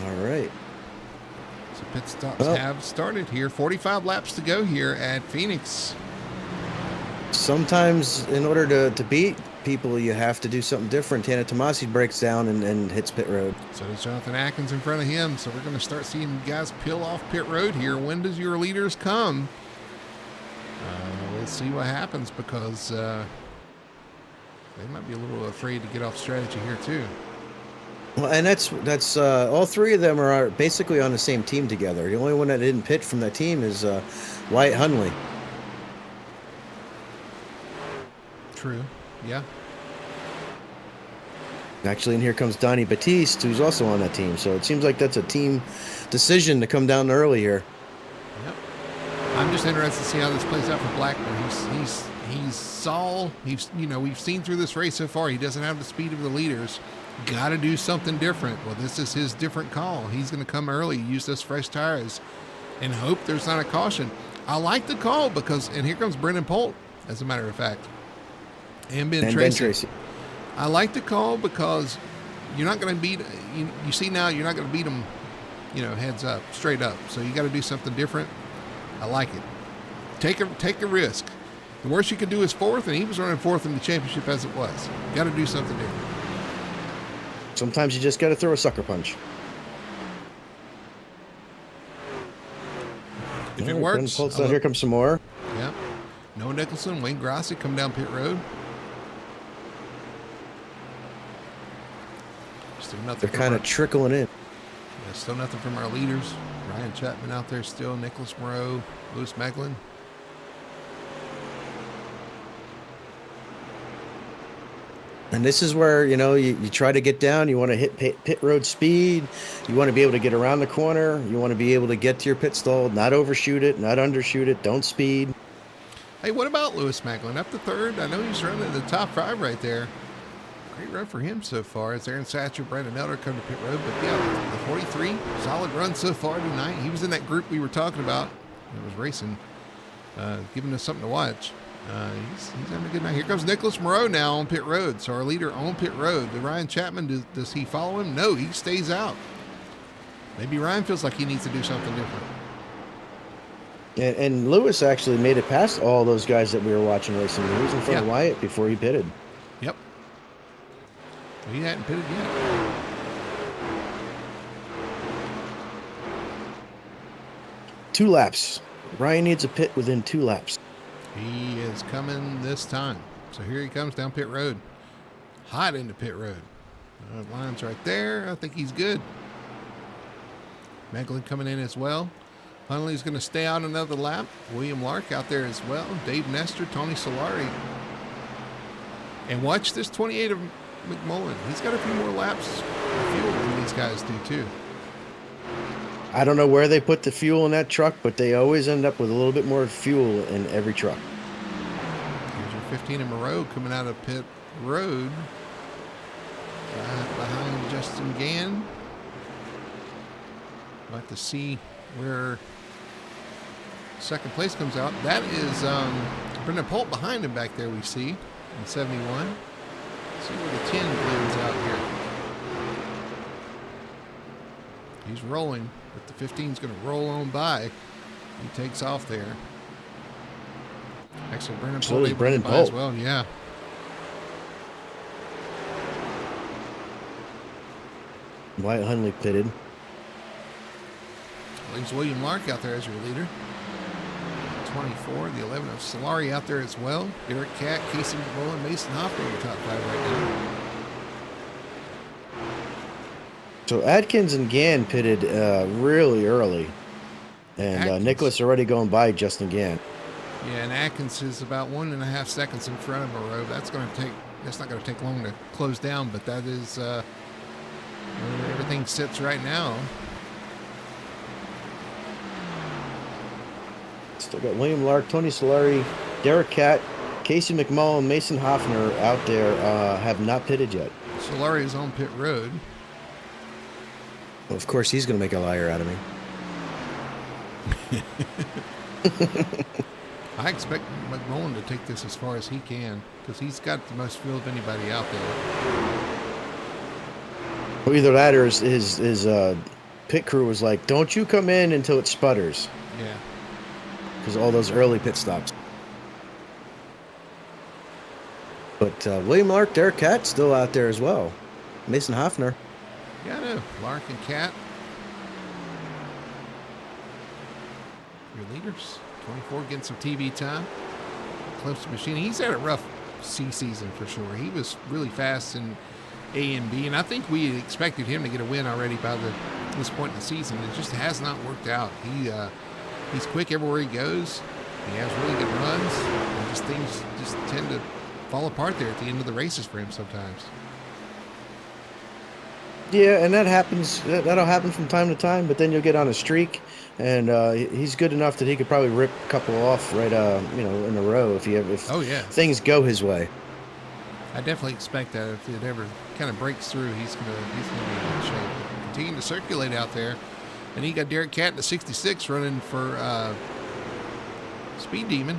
All right. So pit stops have started here. 45 laps to go here at Phoenix. Sometimes in order to beat people, you have to do something different. Tana Tomasi breaks down and hits pit road. So does Jonathan Atkins in front of him. So we're going to start seeing guys peel off pit road here. When does your leaders come? We'll see what happens, because they might be a little afraid to get off strategy here too. Well, and that's all three of them are basically on the same team together. The only one that didn't pit from that team is Wyatt Hunley. True. Yeah. Actually, and here comes Donnie Batiste, who's also on that team. So it seems like that's a team decision to come down early here. Yep. I'm just interested to see how this plays out for Blackburn. We've seen through this race so far, he doesn't have the speed of the leaders. Got to do something different. Well, this is his different call. He's going to come early, use those fresh tires, and hope there's not a caution. I like the call because, and here comes Brendan Polt, as a matter of fact, and Ben Tracy. I like the call because you're not going to beat. You see now, you're not going to beat them, heads up, straight up. So you got to do something different. I like it. Take a risk. The worst you could do is fourth, and he was running fourth in the championship as it was. Got to do something different. Sometimes you just got to throw a sucker punch. If it works. Here comes some more. Yeah. Noah Nicholson, Wayne Grassi come down pit road. Still nothing. They're kind of trickling in. Yeah, still nothing from our leaders. Ryan Chapman out there still. Nicholas Moreau, Lewis Meglin. And this is where, you try to get down. You want to hit pit road speed. You want to be able to get around the corner. You want to be able to get to your pit stall, not overshoot it, not undershoot it. Don't speed. Hey, what about Lewis Meglin? Up to third. I know he's running in the top five right there. Great run for him so far. It's Aaron Satcher, Brandon Elder come to pit road. But yeah, the 43, solid run so far tonight. He was in that group we were talking about. It was racing, giving us something to watch. He's having a good night. Here comes Nicholas Moreau now on pit road. So our leader on pit road. Did Ryan Chapman, does he follow him? No, he stays out. Maybe Ryan feels like he needs to do something different. And Lewis actually made it past all those guys that we were watching racing. He was in front of Wyatt before he pitted. Yep. He hadn't pitted yet. Two laps. Ryan needs a pit within 2 laps. He is coming this time. So here he comes down pit road. Hot into pit road. Line's right there. I think he's good. Meglin coming in as well. Hunley's going to stay out another lap. William Lark out there as well. Dave Nestor, Tony Solari. And watch this 28 of McMullen. He's got a few more laps of fuel than these guys do too. I don't know where they put the fuel in that truck, but they always end up with a little bit more fuel in every truck. Here's your 15 in Moreau coming out of pit road. Right behind Justin Gann. We'll have to see where second place comes out. That is Brendan Polt behind him back there, we see, in 71. Let's see where the 10 clears out here. He's rolling, but the 15 is going to roll on by. He takes off there. Actually, Brendan Polt as well, yeah. Wyatt Hunley pitted. Leaves William Lark out there as your leader. 24, the 11 of Solari out there as well. Derek Catt, Casey McMullen, Mason Hoffman in the top 5 right now. So Atkins and Gann pitted really early. And Nicholas already going by Justin Gann. Yeah, and Atkins is about 1.5 seconds in front of Moreau. That's not going to take long to close down, but that is where everything sits right now. Still got William Lark, Tony Solari, Derek Catt, Casey McMullen, Mason Hoffner out there have not pitted yet. Solari is on pit road. Well, of course, he's going to make a liar out of me. I expect McMullen to take this as far as he can because he's got the most fuel of anybody out there. Well, either that or his pit crew was like, don't you come in until it sputters. Yeah. Because all those early pit stops. But William Lark, Derek Cat still out there as well. Mason Hoffner. Yeah, I know. Lark and Cat. Your leaders. 24 getting some TV time. Close to Machine. He's had a rough season for sure. He was really fast in A and B, and I think we expected him to get a win already by this point in the season. It just has not worked out. He's quick everywhere he goes. He has really good runs. And just things just tend to fall apart there at the end of the races for him sometimes. Yeah, and that happens. That'll happen from time to time. But then you'll get on a streak, and he's good enough that he could probably rip a couple off right, in a row if Oh yeah, things go his way. I definitely expect that if it ever kind of breaks through, he's gonna be in good shape. Continuing to circulate out there, and he got Derek Cat in the 66 running for Speed Demon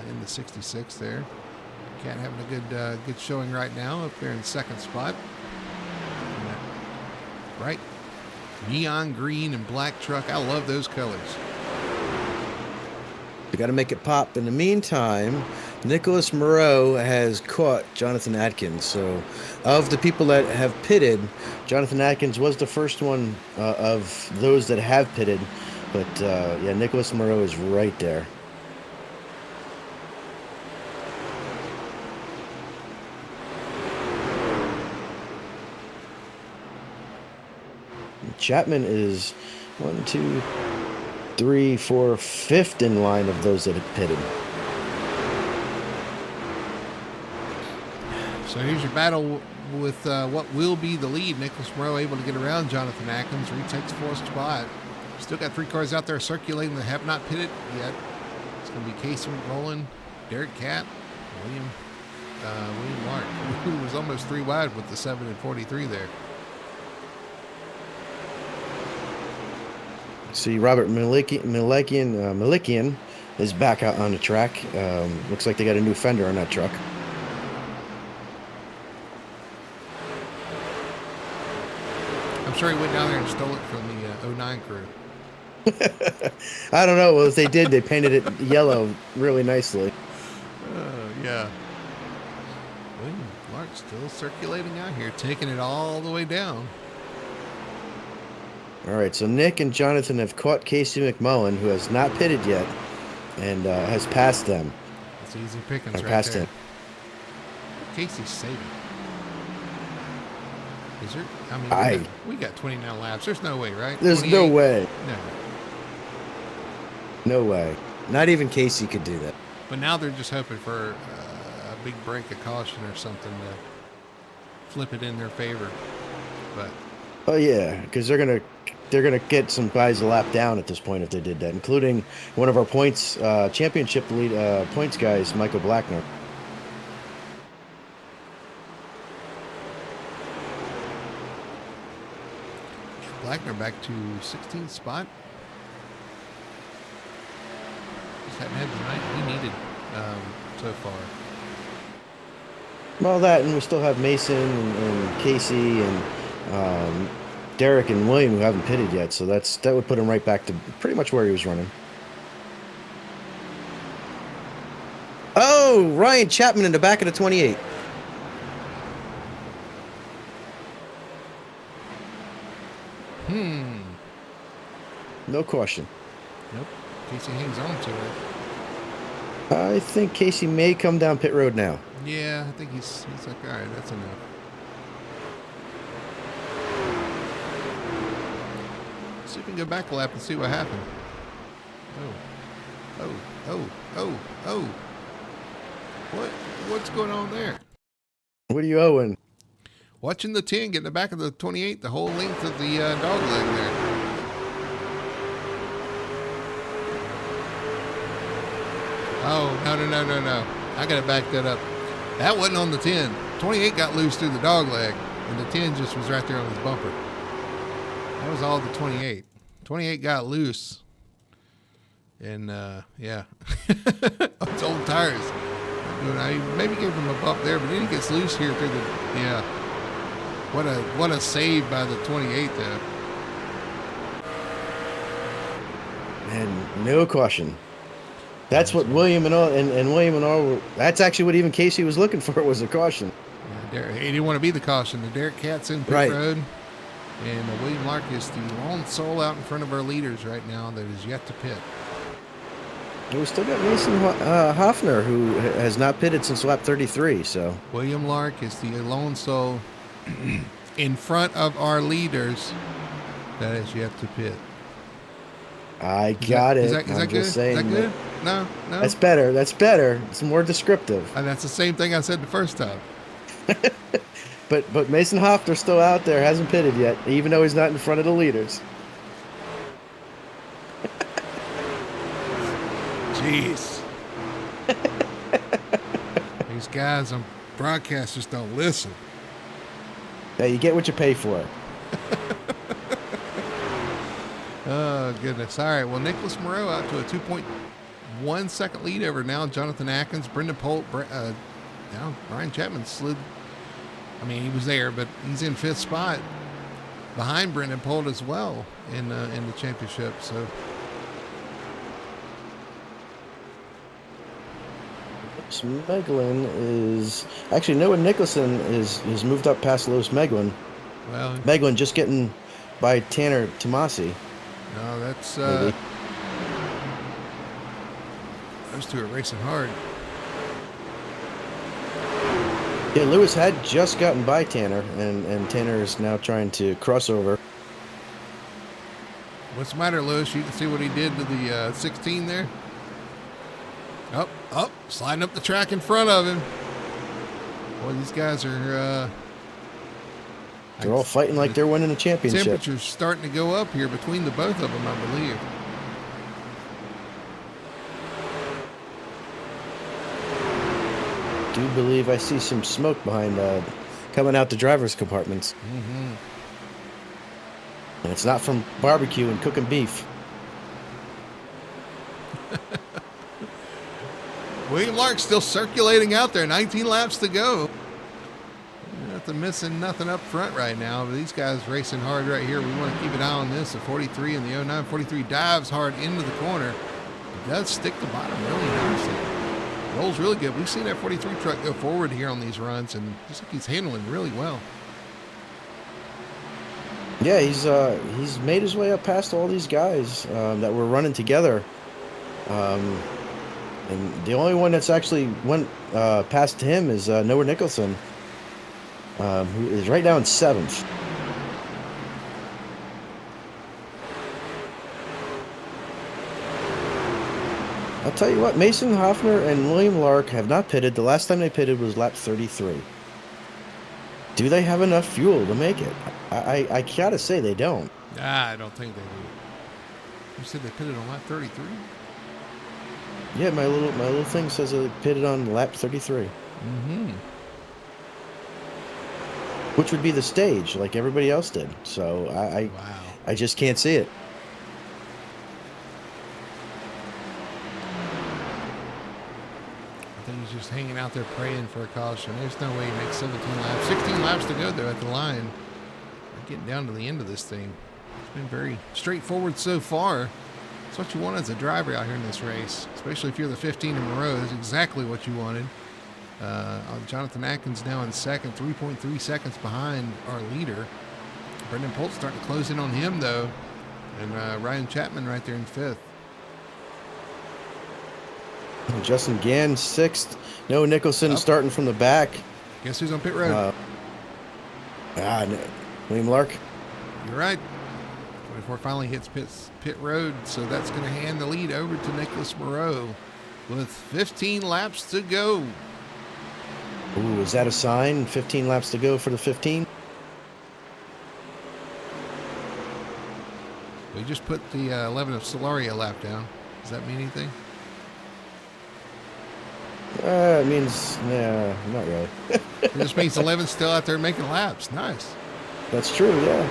in the 66 there. Cat having a good showing right now up there in second spot. Right, neon green and black truck. I love those colors. You got to make it pop. In the meantime, Nicholas Moreau has caught Jonathan Atkins. So, of the people that have pitted, Jonathan Atkins was the first one of those that have pitted. But yeah, Nicholas Moreau is right there. Chapman is 1, 2, 3, 4, 5th in line of those that have pitted. So here's your battle with what will be the lead. Nicholas Moreau able to get around Jonathan Atkins, retakes 4th spot. Still got 3 cars out there circulating that have not pitted yet. It's going to be Casey McRoland, Derek Cat, William Lark, who was almost 3 wide with the 7 and 43 there. See, Robert Malikian is back out on the track. Looks like they got a new fender on that truck. I'm sure he went down there and stole it from the 09 crew. I don't know. Well, if they did, they painted it yellow really nicely. Yeah. William Lark still circulating out here, taking it all the way down. All right, so Nick and Jonathan have caught Casey McMullen, who has not pitted yet, and has passed them. It's easy pickings right passed there. him. Casey's saving. Is there? I mean, we got 29 laps. There's no way, right? There's 28? no way. No. No way. Not even Casey could do that. But now they're just hoping for a big break of caution or something to flip it in their favor. But oh yeah, because they're gonna get some guys a lap down at this point if they did that, including one of our points championship lead points guys, Michael Blackner. Blackner back to 16th spot. Just haven't had the night he needed so far. Well, that, and we still have Mason and Casey and Derek and William, who haven't pitted yet, so that would put him right back to pretty much where he was running. Oh, Ryan Chapman in the back of the 28. No question. Nope. Casey hangs on to it. I think Casey may come down pit road now. Yeah, I think he's like, all right, that's enough. See if we can go back a lap and see what happened. Oh. What's going on there? What are you owing? Watching the 10 get in the back of the 28, the whole length of the dog leg there. Oh, no. I got to back that up. That wasn't on the 10. 28 got loose through the dog leg, and the 10 just was right there on his bumper. That was all the 28. 28 got loose. And, yeah. It's old tires. I maybe gave him a bump there, but then he gets loose here through the, yeah. What a save by the 28, though. And no caution. That's what William and William and all. That's actually what even Casey was looking for, was a caution. Yeah, he didn't want to be the caution. The Derek Cat's in pit Right. road. And William Lark is the lone soul out in front of our leaders right now that is yet to pit. We still got Mason Hoffner, who has not pitted since lap 33. So William Lark is the lone soul in front of our leaders that is yet to pit. I got it. Is that good? Is that good? No. That's better. That's better. It's more descriptive. And that's the same thing I said the first time. But Mason Hoffner's still out there, hasn't pitted yet, even though he's not in front of the leaders. Jeez. These guys on broadcast just don't listen. Yeah, you get what you pay for. Oh, goodness. All right. Well, Nicholas Moreau out to a 2.1 second lead over now. Jonathan Atkins, Brendan Polt, now Ryan Chapman slid. I mean, he was there, but he's in 5th spot behind Brendan Polt as well in the championship. So Meglin is actually Noah Nicholson is moved up past Lewis Meglin. Well, Meglin just getting by Tanner Tomasi. No, that's Maybe. those two are racing hard. Yeah, Lewis had just gotten by Tanner, and Tanner is now trying to cross over. What's the matter, Lewis? You can see what he did to the 16 there. Up, sliding up the track in front of him. Boy, these guys are. They're all fighting like they're winning a championship. Temperature's starting to go up here between the both of them, I believe. Do believe I see some smoke behind coming out the driver's compartments. Mm-hmm. And it's not from barbecue and cooking beef. William Lark still circulating out there. 19 laps to go. Nothing missing, nothing up front right now. But these guys racing hard right here. We want to keep an eye on this. The 43 and the 09. 43 dives hard into the corner. It does stick the bottom really nicely. Rolls really good. We've seen that 43 truck go forward here on these runs, and just like he's handling really well. Yeah, he's made his way up past all these guys that were running together. And the only one that's actually went past him is Noah Nicholson, who is right now in 7th. I'll tell you what, Mason Hoffner and William Lark have not pitted. The last time they pitted was lap 33. Do they have enough fuel to make it? I gotta say they don't. I don't think they do. You said they pitted on lap 33? Yeah, my little thing says they pitted on lap 33. Mm-hmm. Which would be the stage, like everybody else did. So Wow. I just can't see it. I think he's just hanging out there praying for a caution. There's no way he makes 17 laps. 16 laps to go, though, at the line. We're getting down to the end of this thing. It's been very straightforward so far. It's what you want as a driver out here in this race, especially if you're the 15 in Moreau. That's exactly what you wanted. Jonathan Atkins now in second, 3.3 seconds behind our leader. Brendan Polt starting to close in on him, though. And Ryan Chapman right there in 5th. Justin Gann 6th. Noah Nicholson starting from the back. Guess who's on pit road? William Lark. You're right. 24 finally hits pit road, so that's going to hand the lead over to Nicholas Moreau with 15 laps to go. Ooh, is that a sign? 15 laps to go for the 15? We just put the 11 of Solaria lap down. Does that mean anything? It means, not really. It just means 11's still out there making laps. Nice. That's true, yeah.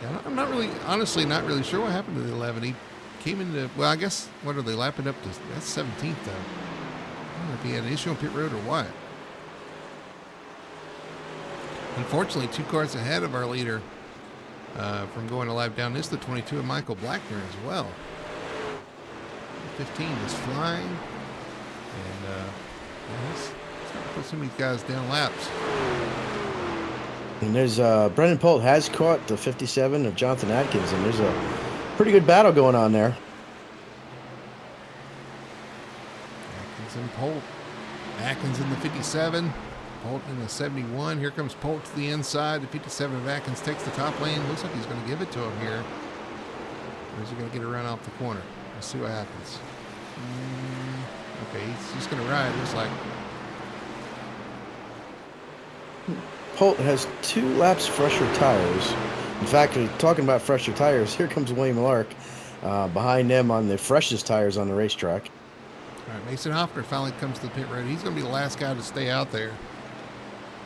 Yeah, I'm not really, honestly, not really sure what happened to the 11. He came into, well, I guess, what are they lapping up to? That's 17th, though. I don't know if he had an issue on pit road or what. Unfortunately, 2 cars ahead of our leader from going a lap down is the 22 of Michael Blackner as well. 15 is flying. And he's starting to put some of these guys down laps. And there's Brendan Polt has caught the 57 of Jonathan Atkins, and there's a pretty good battle going on there. Atkins and Polt. Atkins in the 57. Polt in the 71. Here comes Polt to the inside. The 57 of Atkins takes the top lane. Looks like he's going to give it to him here. Or is he going to get a run off the corner? Let's see what happens. Okay, he's just going to ride. Looks like. Polt has 2 laps fresher tires. In fact, talking about fresher tires, here comes William Lark behind them on the freshest tires on the racetrack. All right, Mason Hoffner finally comes to the pit road. He's going to be the last guy to stay out there.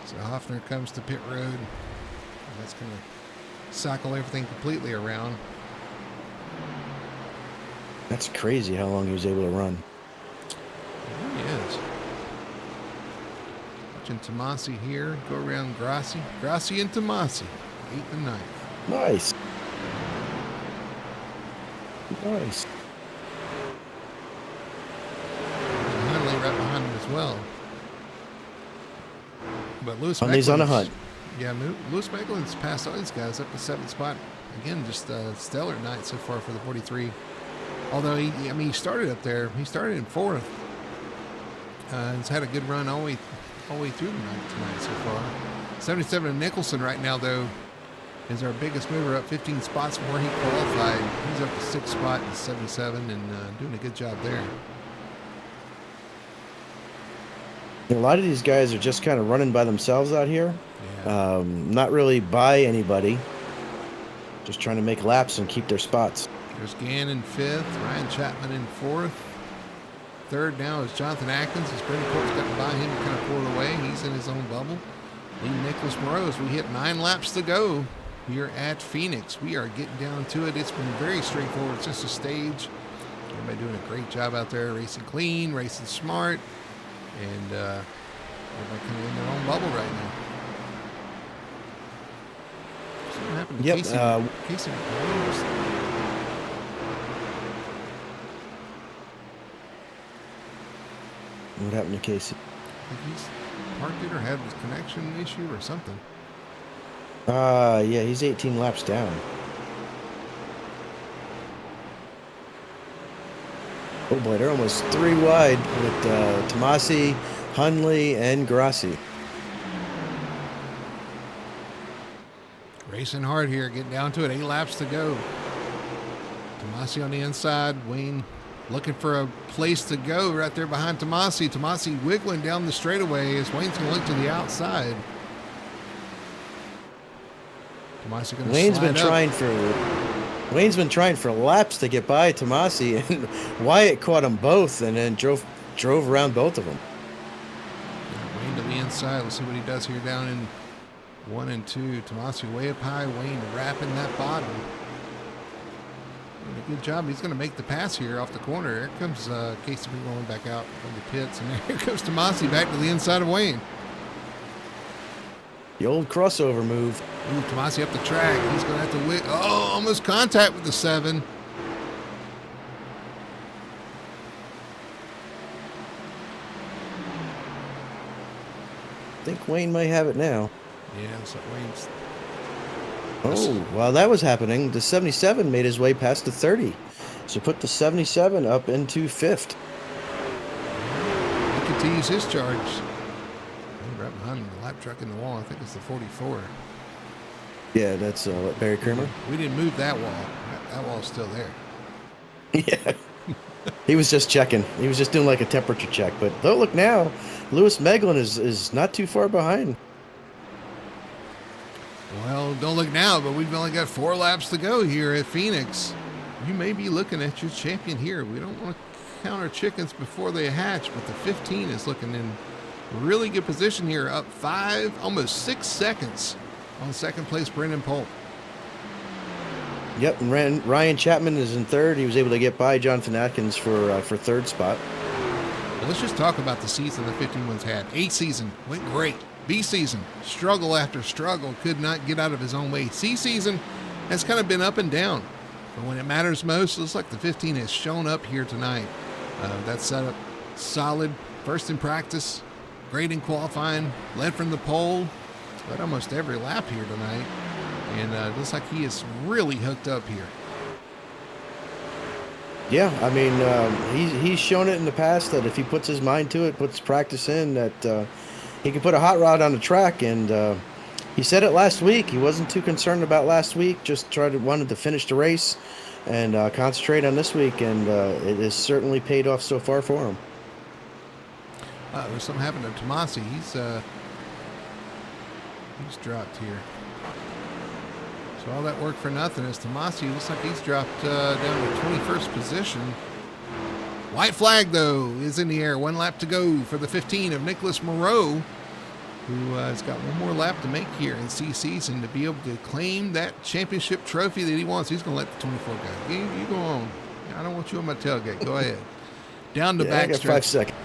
So Hoffner comes to pit road. And that's going to cycle everything completely around. That's crazy how long he was able to run. He is. Watching Tomasi here. Go around Grassi. Grassi and Tomasi. 8th and 9th. Nice. Nice. Huntley right behind him as well. But Lewis Huntley's on a hunt. Yeah, Lewis Mecklen's passed all these guys up to 7th spot. Again, just a stellar night so far for the 43. Although he started up there. He started in 4th. He's had a good run all the way through the night tonight so far. 77 of Nicholson right now, though, is our biggest mover, up 15 spots from where he qualified. He's up to 6th spot in 77 and doing a good job there. A lot of these guys are just kind of running by themselves out here. Yeah. Not really by anybody. Just trying to make laps and keep their spots. There's Gann in 5th, Ryan Chapman in 4th. 3rd now is Jonathan Atkins. As Brendan Polt's got by him and kind of pulled away. He's in his own bubble. Lee Nicholas Morose, we hit 9 laps to go here at Phoenix. We are getting down to it. It's been very straightforward. It's just a stage. Everybody doing a great job out there, racing clean, racing smart, and everybody kind of in their own bubble right now. Something happened to Casey. Casey Williams. What happened to Casey? I think he's parked it or had a connection issue or something. Yeah, he's 18 laps down. Oh boy, they're almost 3 wide with Tomasi, Hunley, and Grassi. Racing hard here, getting down to it. 8 laps to go. Tomasi on the inside. Wayne looking for a place to go right there behind Tomasi. Tomasi wiggling down the straightaway as Wayne's going to look to the outside. Tomasi going to Wayne's been trying for laps to get by Tomasi, and Wyatt caught them both and then drove around both of them. Yeah, Wayne to the inside. Let's see what he does here down in 1 and 2. Tomasi way up high. Wayne wrapping that bottom. Doing a good job. He's going to make the pass here off the corner. Here comes Casey rolling back out of the pits, and here comes Tomasi back to the inside of Wayne. The old crossover move. Ooh, Tomasi up the track. He's going to have to wait. Oh, almost contact with the 7. I think Wayne may have it now. Yeah, so Wayne's. Oh, while that was happening, the 77 made his way past the 30. So put the 77 up into 5th. He continues his charge. Right behind him, the lap truck in the wall. I think it's the 44. Yeah, that's Barry Kramer. We didn't move that wall. That wall's still there. Yeah. He was just checking. He was just doing like a temperature check. But don't look now. Lewis Meglin is not too far behind. Well, don't look now, but we've only got 4 laps to go here at Phoenix. You may be looking at your champion here. We don't want to count our chickens before they hatch, but the 15 is looking in really good position here, up 5, almost 6 seconds on 2nd place, Brendan Polt. Yep, and Ryan Chapman is in 3rd. He was able to get by Jonathan Atkins for 3rd spot. Well, let's just talk about the season the 15-one's had. A season went great. B season, struggle after struggle, could not get out of his own way. C season has kind of been up and down But when it matters most, it looks like the 15 has shown up here tonight. That setup, solid, first in practice, great in qualifying, led from the pole, led almost every lap here tonight. And it looks like he is really hooked up here. Yeah, I mean, he's shown it in the past that if he puts his mind to it, puts practice in, that he can put a hot rod on the track. And he said it last week. He wasn't too concerned about last week, just wanted to finish the race and concentrate on this week. And it has certainly paid off so far for him. There's something happening to Tomasi. He's dropped here. So all that work for nothing as Tomasi looks like he's dropped down to 21st position. White flag, though, is in the air. 1 lap to go for the 15 of Nicholas Moreau, who has got one more lap to make here in C season to be able to claim that championship trophy that he wants. He's going to let the 24 go. You go on. I don't want you on my tailgate. Go ahead. Down the back I got stretch. 5 seconds.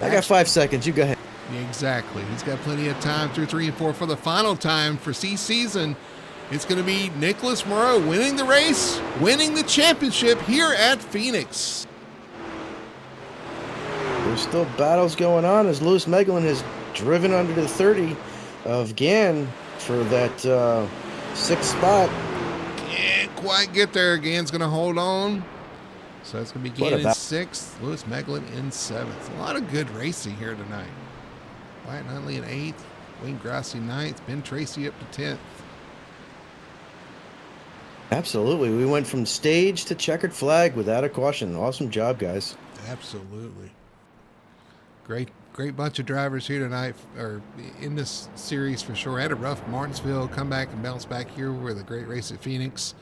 I got 5 seconds. You go ahead. Yeah, exactly. He's got plenty of time through 3 and 4 for the final time for C season. It's going to be Nicholas Moreau winning the race, winning the championship here at Phoenix. There's still battles going on as Lewis Meglin has driven under the 30 of Gann for that 6th spot. Can't quite get there. Gann's going to hold on. So it's going to be Gann in 6th, Lewis Meglin in 7th. A lot of good racing here tonight. Wyatt Huntley in 8th, Wayne Grassi 9th, Ben Tracy up to 10th. Absolutely. We went from stage to checkered flag without a caution. Awesome job, guys. Absolutely. Great bunch of drivers here tonight, or in this series for sure. Had a rough Martinsville, come back and bounce back here with a great race at Phoenix.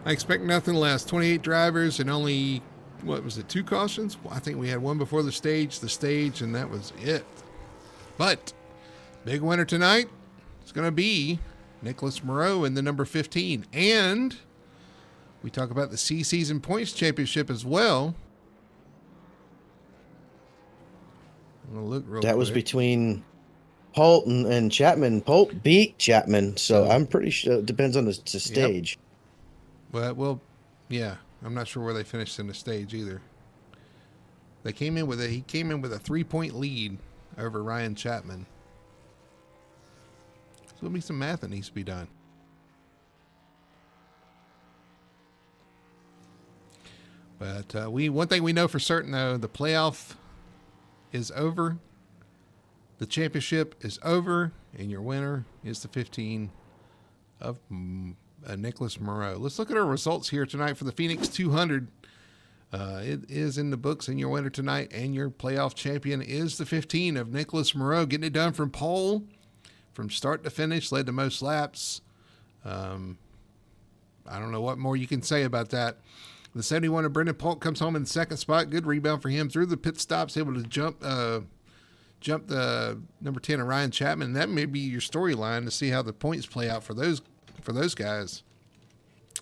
I expect nothing less. 28 drivers and only, 2 cautions? Well, I think we had one before the stage, and that was it. But big winner tonight is going to be Nicholas Moreau in the number 15. And we talk about the C Season Points Championship as well. I'm going to look real quick. That was between Holt and Chapman. Holt beat Chapman, so I'm pretty sure it depends on the stage. Yep. Well, yeah, I'm not sure where they finished in the stage either. He came in with a 3-point lead over Ryan Chapman. So there'll be some math that needs to be done. But one thing we know for certain, though, the playoff is over. The championship is over, and your winner is the 15 of Nicholas Moreau. Let's look at our results here tonight for the Phoenix 200. It is in the books, and your winner tonight and your playoff champion is the 15 of Nicholas Moreau, getting it done from pole. From start to finish, led to most laps. I don't know what more you can say about that. The 71 of Brendan Polk comes home in the 2nd spot. Good rebound for him through the pit stops, able to jump the number 10 of Ryan Chapman. And that may be your storyline to see how the points play out for those guys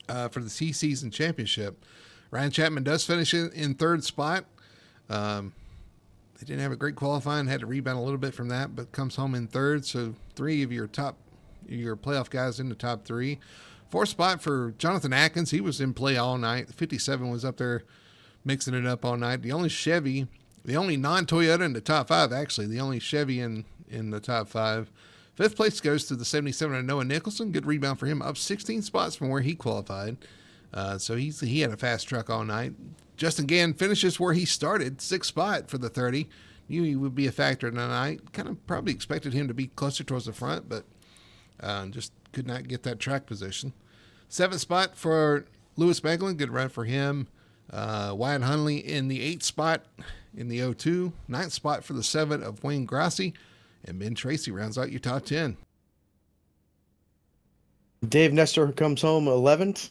for the C Season Championship. Ryan Chapman does finish in 3rd spot. They didn't have a great qualifying, had to rebound a little bit from that, but comes home in 3rd. So 3 of your playoff guys in the top 3. 4th spot for Jonathan Atkins. He was in play all night. 57 was up there mixing it up all night. The only non-Toyota in the top 5, actually. The only Chevy in the top 5. 5th place goes to the 77 of Noah Nicholson. Good rebound for him, up 16 spots from where he qualified. So he had a fast truck all night. Justin Gann finishes where he started, 6th spot for the 30. Knew he would be a factor tonight. Kind of probably expected him to be closer towards the front, but just could not get that track position. 7th spot for Lewis Meglin. Good run for him. Wyatt Huntley in the 8th spot in the 02. 9th spot for the 7 of Wayne Grassi. And Ben Tracy rounds out your top 10. Dave Nestor comes home 11th.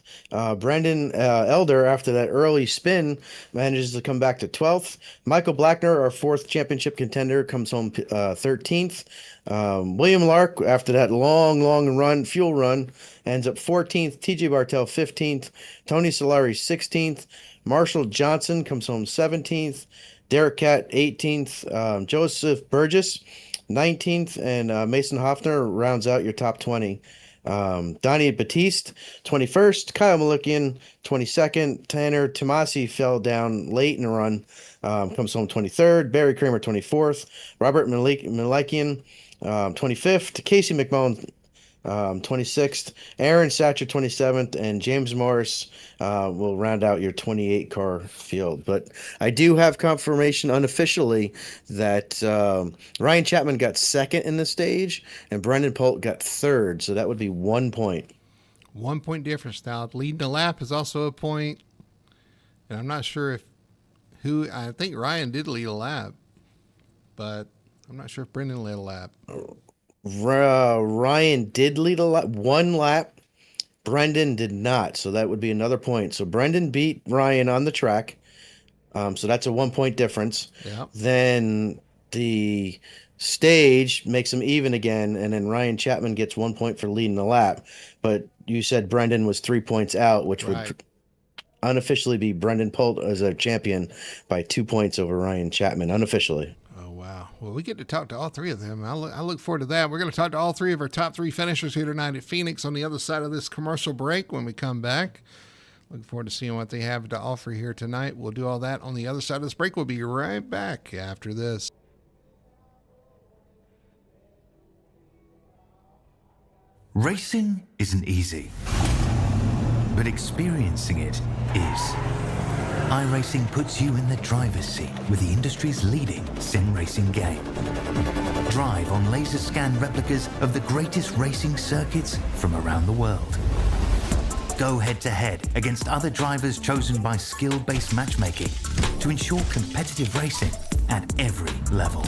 Brendan Elder, after that early spin, manages to come back to 12th. Michael Blackner, our 4th championship contender, comes home 13th. William Lark, after that long fuel run, ends up 14th. TJ Bartel 15th. Tony Solari 16th. Marshall Johnson comes home 17th. Derek Catt 18th. Joseph Burgess 19th. And Mason Hoffner rounds out your top 20. Donnie Batiste, 21st. Kyle Malikian, 22nd. Tanner Tomasi fell down late in the run, comes home 23rd. Barry Kramer, 24th. Robert Malikian, 25th. Casey McMullen, 26th. Aaron Satcher, 27th. And James Morris will round out your 28 car field. But I do have confirmation unofficially that Ryan Chapman got second in the stage and Brendan Polt got third. So that would be 1 point. 1 point difference now. Leading the lap is also a point. And I'm not sure I think Ryan did lead a lap, but I'm not sure if Brendan led a lap. Ryan did lead a lap, 1 lap. Brendan did not, so that would be another point. So Brendan beat Ryan on the track, so that's a 1 point difference. Yeah. Then the stage makes them even again, and then Ryan Chapman gets 1 point for leading the lap. But you said Brendan was 3 points out, which would unofficially be Brendan Polt as a champion by 2 points over Ryan Chapman, unofficially. Oh, wow. Well, we get to talk to all three of them. I look forward to that. We're going to talk to all three of our top 3 finishers here tonight at Phoenix on the other side of this commercial break when we come back. Looking forward to seeing what they have to offer here tonight. We'll do all that on the other side of this break. We'll be right back after this. Racing isn't easy, but experiencing it is. iRacing puts you in the driver's seat with the industry's leading sim racing game. Drive on laser scan replicas of the greatest racing circuits from around the world. Go head to head against other drivers chosen by skill-based matchmaking to ensure competitive racing at every level.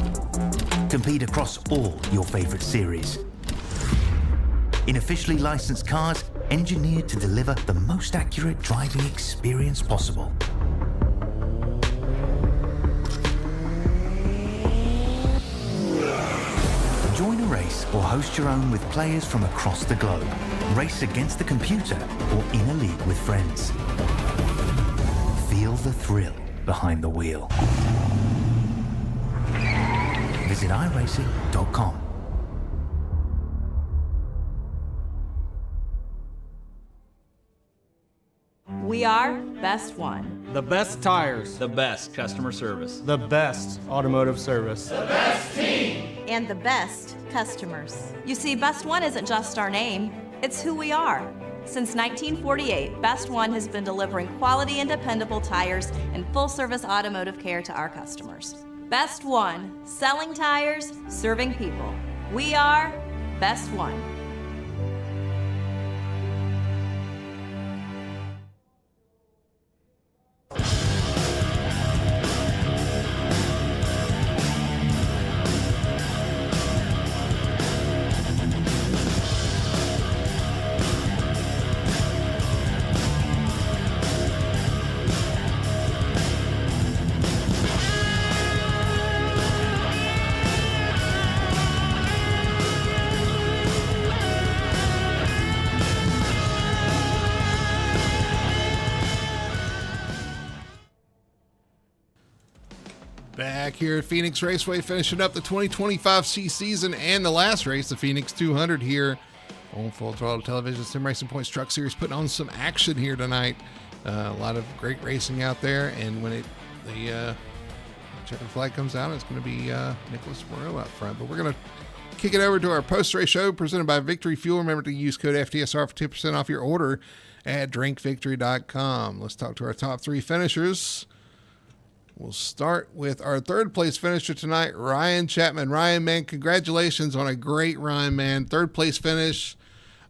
Compete across all your favorite series in officially licensed cars engineered to deliver the most accurate driving experience possible. Join a race or host your own with players from across the globe. Race against the computer or in a league with friends. Feel the thrill behind the wheel. Visit iRacing.com. We are Best One. The best tires. The best customer service. The best automotive service. And the best customers. You see, Best One isn't just our name, it's who we are. Since 1948, Best One has been delivering quality and dependable tires and full-service automotive care to our customers. Best One, selling tires, serving people. We are Best One. Back here at Phoenix Raceway, finishing up the 2025 season and the last race, the Phoenix 200 here on Full Throttle Television. Sim Racing Points Truck Series putting on some action here tonight. A lot of great racing out there, and when the checkered flag comes out, it's going to be Nicholas Moreau out front. But we're going to kick it over to our post-race show presented by Victory Fuel. Remember to use code FTSR for 10% off your order at drinkvictory.com. Let's talk to our top 3 finishers. We'll start with our third place finisher tonight, Ryan Chapman. Ryan, man, congratulations on a great run, man. Third place finish.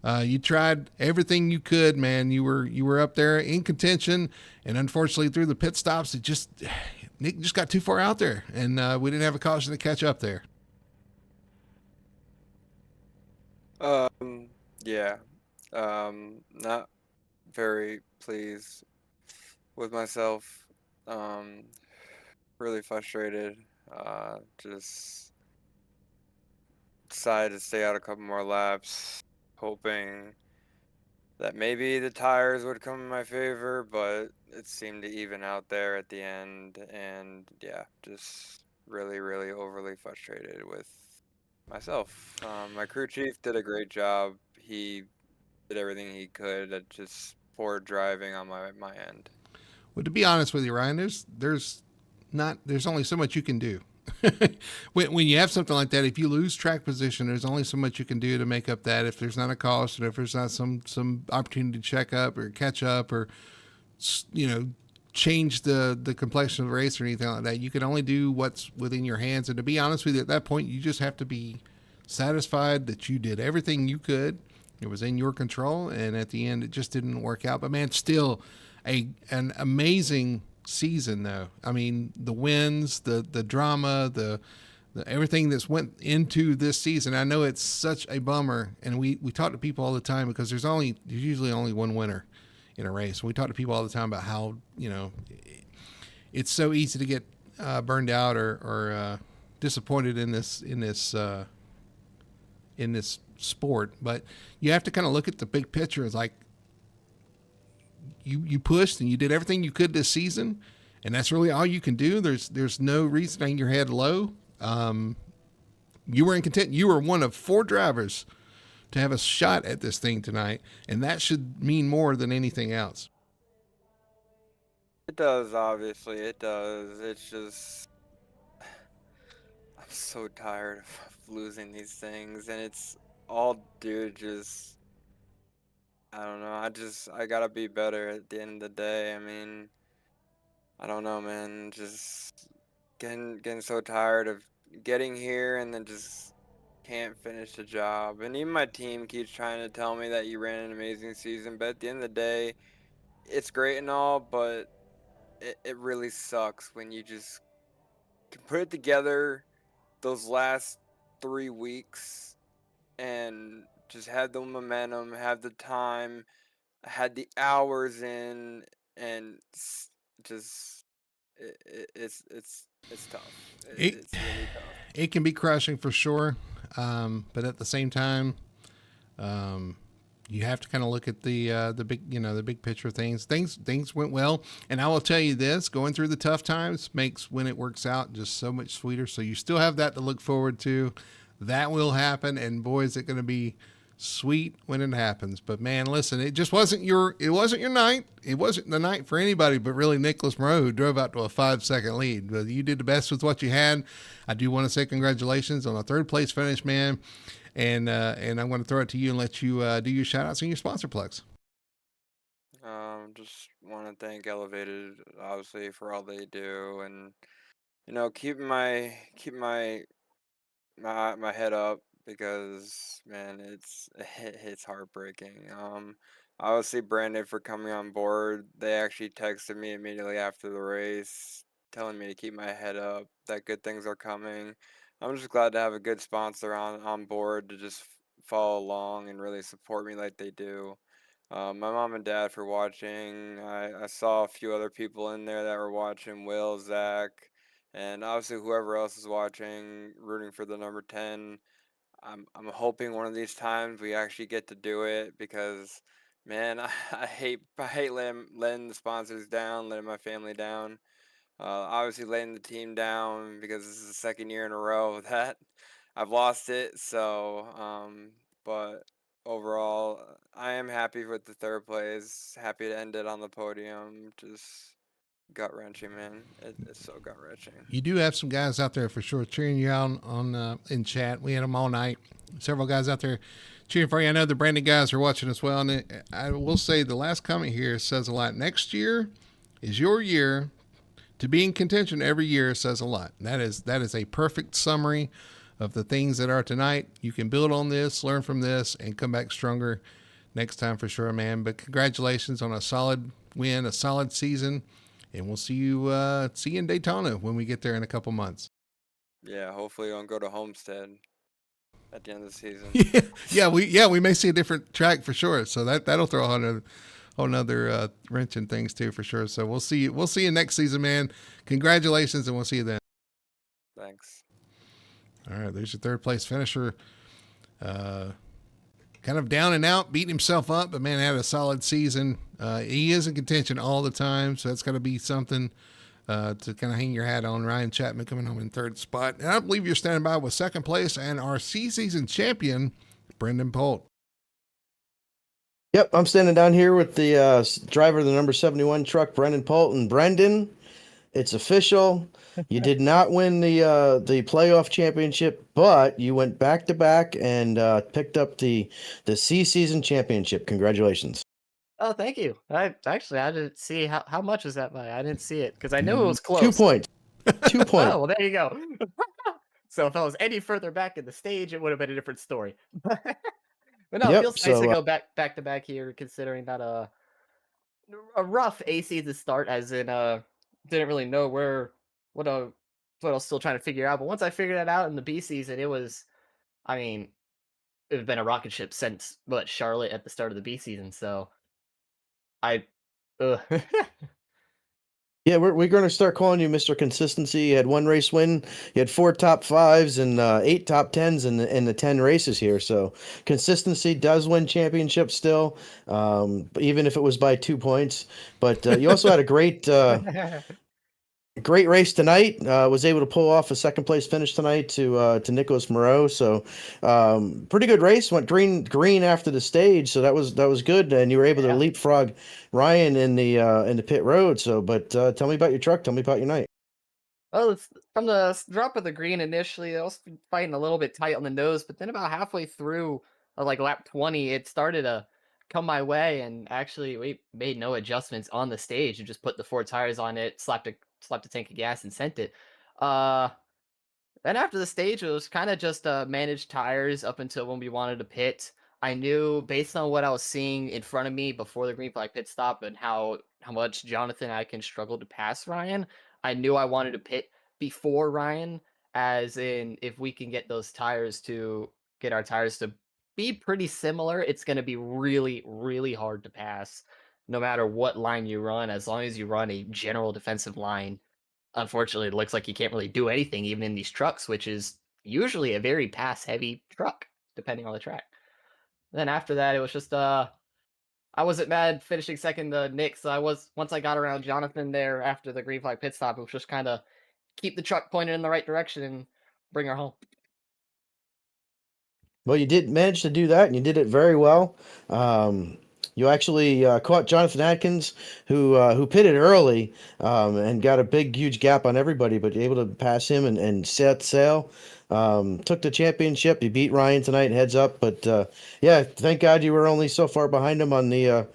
You tried everything you could, man. You were up there in contention, and unfortunately through the pit stops, Nick just got too far out there, and we didn't have a caution to catch up there. Yeah. Not very pleased with myself. Really frustrated. Just decided to stay out a couple more laps, hoping that maybe the tires would come in my favor, but it seemed to even out there at the end. And yeah, just really, really overly frustrated with myself. My crew chief did a great job. He did everything he could. At just poor driving on my end. Well, to be honest with you, Ryan, there's only so much you can do. When you have something like that, if you lose track position, there's only so much you can do to make up that. If there's not a caution, if there's not some opportunity to check up or catch up or change the complexion of the race or anything like that, you can only do what's within your hands. And to be honest with you, at that point, you just have to be satisfied that you did everything you could. It was in your control, and at the end, it just didn't work out. But man, still an amazing season, though. I mean, the wins, the drama, the everything that's went into this season. I know it's such a bummer, and we talk to people all the time because there's usually only one winner in a race. We talk to people all the time about how it's so easy to get burned out or disappointed in this sport, but you have to kind of look at the big picture. It's like you pushed and you did everything you could this season, and that's really all you can do. There's no reason to hang your head low. You were in content. You were one of 4 drivers to have a shot at this thing tonight, and that should mean more than anything else. It does, obviously. It does. It's just I'm so tired of losing these things, and it's all due to just I don't know. I gotta be better at the end of the day. I mean, I don't know, man. Just getting so tired of getting here and then just can't finish the job. And even my team keeps trying to tell me that you ran an amazing season, but at the end of the day, it's great and all, but it really sucks when you just can put it together those last 3 weeks and just have the momentum, have the time, had the hours in, and just it's tough. It It's really tough. it can be crushing for sure, but at the same time, you have to kind of look at the big the big picture of things. Things went well, and I will tell you this: going through the tough times makes when it works out just so much sweeter. So you still have that to look forward to. That will happen, and boy, is it going to be sweet when it happens. But man, listen, it wasn't your night. It wasn't the night for anybody, but really Nicholas Moreau, who drove out to a 5-second lead. But you did the best with what you had. I do want to say congratulations on a 3rd place finish, man. And I'm going to throw it to you and let you do your shout outs and your sponsor plugs. Just want to thank Elevated, obviously, for all they do, and keep my head up because man, it's heartbreaking. Obviously Brandon for coming on board. They actually texted me immediately after the race, telling me to keep my head up, that good things are coming. I'm just glad to have a good sponsor on board to just follow along and really support me like they do. My mom and dad for watching. I saw a few other people in there that were watching. Will, Zach, and obviously whoever else is watching, rooting for the number 10. I'm hoping one of these times we actually get to do it because, man, I hate letting the sponsors down, letting my family down. Obviously letting the team down because this is the 2nd year in a row that I've lost it. So, but overall, I am happy with the 3rd place. Happy to end it on the podium. Just gut wrenching, man. It's so gut wrenching. You do have some guys out there for sure cheering you on in chat. We had them all night. Several guys out there cheering for you. I know the Brandon guys are watching as well. And I will say the last comment here says a lot. Next year is your year. To be in contention every year says a lot. That is a perfect summary of the things that are tonight. You can build on this, learn from this, and come back stronger next time for sure, man. But congratulations on a solid win, a solid season. And we'll see you in Daytona when we get there in a couple months. Yeah, hopefully we don't go to Homestead at the end of the season. We may see a different track for sure. So that'll throw a whole nother wrench in things too for sure. So we'll see you next season, man. Congratulations, and we'll see you then. Thanks. All right, there's your 3rd place finisher. Kind of down and out, beating himself up, but man, had a solid season. He is in contention all the time, so that's got to be something to kind of hang your hat on. Ryan Chapman coming home in 3rd spot. And I believe you're standing by with 2nd place and our season champion, Brendan Polt. Yep, I'm standing down here with the driver of the number 71 truck, Brendan Polton. Brendan, it's official. You did not win the playoff championship, but you went back to back and picked up the C season championship. Congratulations. Oh, thank you. I didn't see how much was that by. I didn't see it because I knew it Mm, was 2 close. points. 2 points. Oh, well, there you go. So if I was any further back in the stage, it would have been a different story. But no, it Yep. feels nice to So go back to back here, considering that a rough A season start, as in didn't really know what I what I was still trying to figure out. But once I figured that out in the B season, it was, I mean, it's been a rocket ship since what Charlotte at the start of the B season. So I, ugh. yeah, we're going to start calling you Mr. Consistency. You had one race win. You had 4 top 5s and 8 top 10s in the 10 races here. So consistency does win championships still, even if it was by 2 points. But you also had a great race tonight. Was able to pull off a second place finish tonight to Nicholas Moreau. So pretty good race. Went green after the stage, so that was good. And you were able to Yeah. leapfrog Ryan in the pit road. So, but tell me about your truck. Tell me about your night. Well, it's from the drop of the green initially. I was fighting a little bit tight on the nose, but then about halfway through, like lap 20, it started to come my way, and actually we made no adjustments on the stage. We just put the 4 tires on it, slapped a tank of gas, and sent it. Uh, then after the stage, it was kind of just managed tires up until when we wanted to pit. I knew based on what I was seeing in front of me before the green flag pit stop and how much Jonathan Atkins struggled to pass Ryan. I knew I wanted to pit before Ryan, as in if we can get our tires to be pretty similar, it's going to be really, really hard to pass no matter what line you run, as long as you run a general defensive line. Unfortunately, it looks like you can't really do anything even in these trucks, which is usually a very pass heavy truck, depending on the track. Then after that, it was just I wasn't mad finishing second to Nick, so I was once I got around Jonathan there after the green flag pit stop, it was just kind of keep the truck pointed in the right direction and bring her home. Well, you did manage to do that, and you did it very well. Um, you actually caught Jonathan Atkins, who pitted early and got a big, huge gap on everybody, but you're able to pass him and set sail. Took the championship. You beat Ryan tonight, heads up. But yeah, thank God you were only so far behind him on the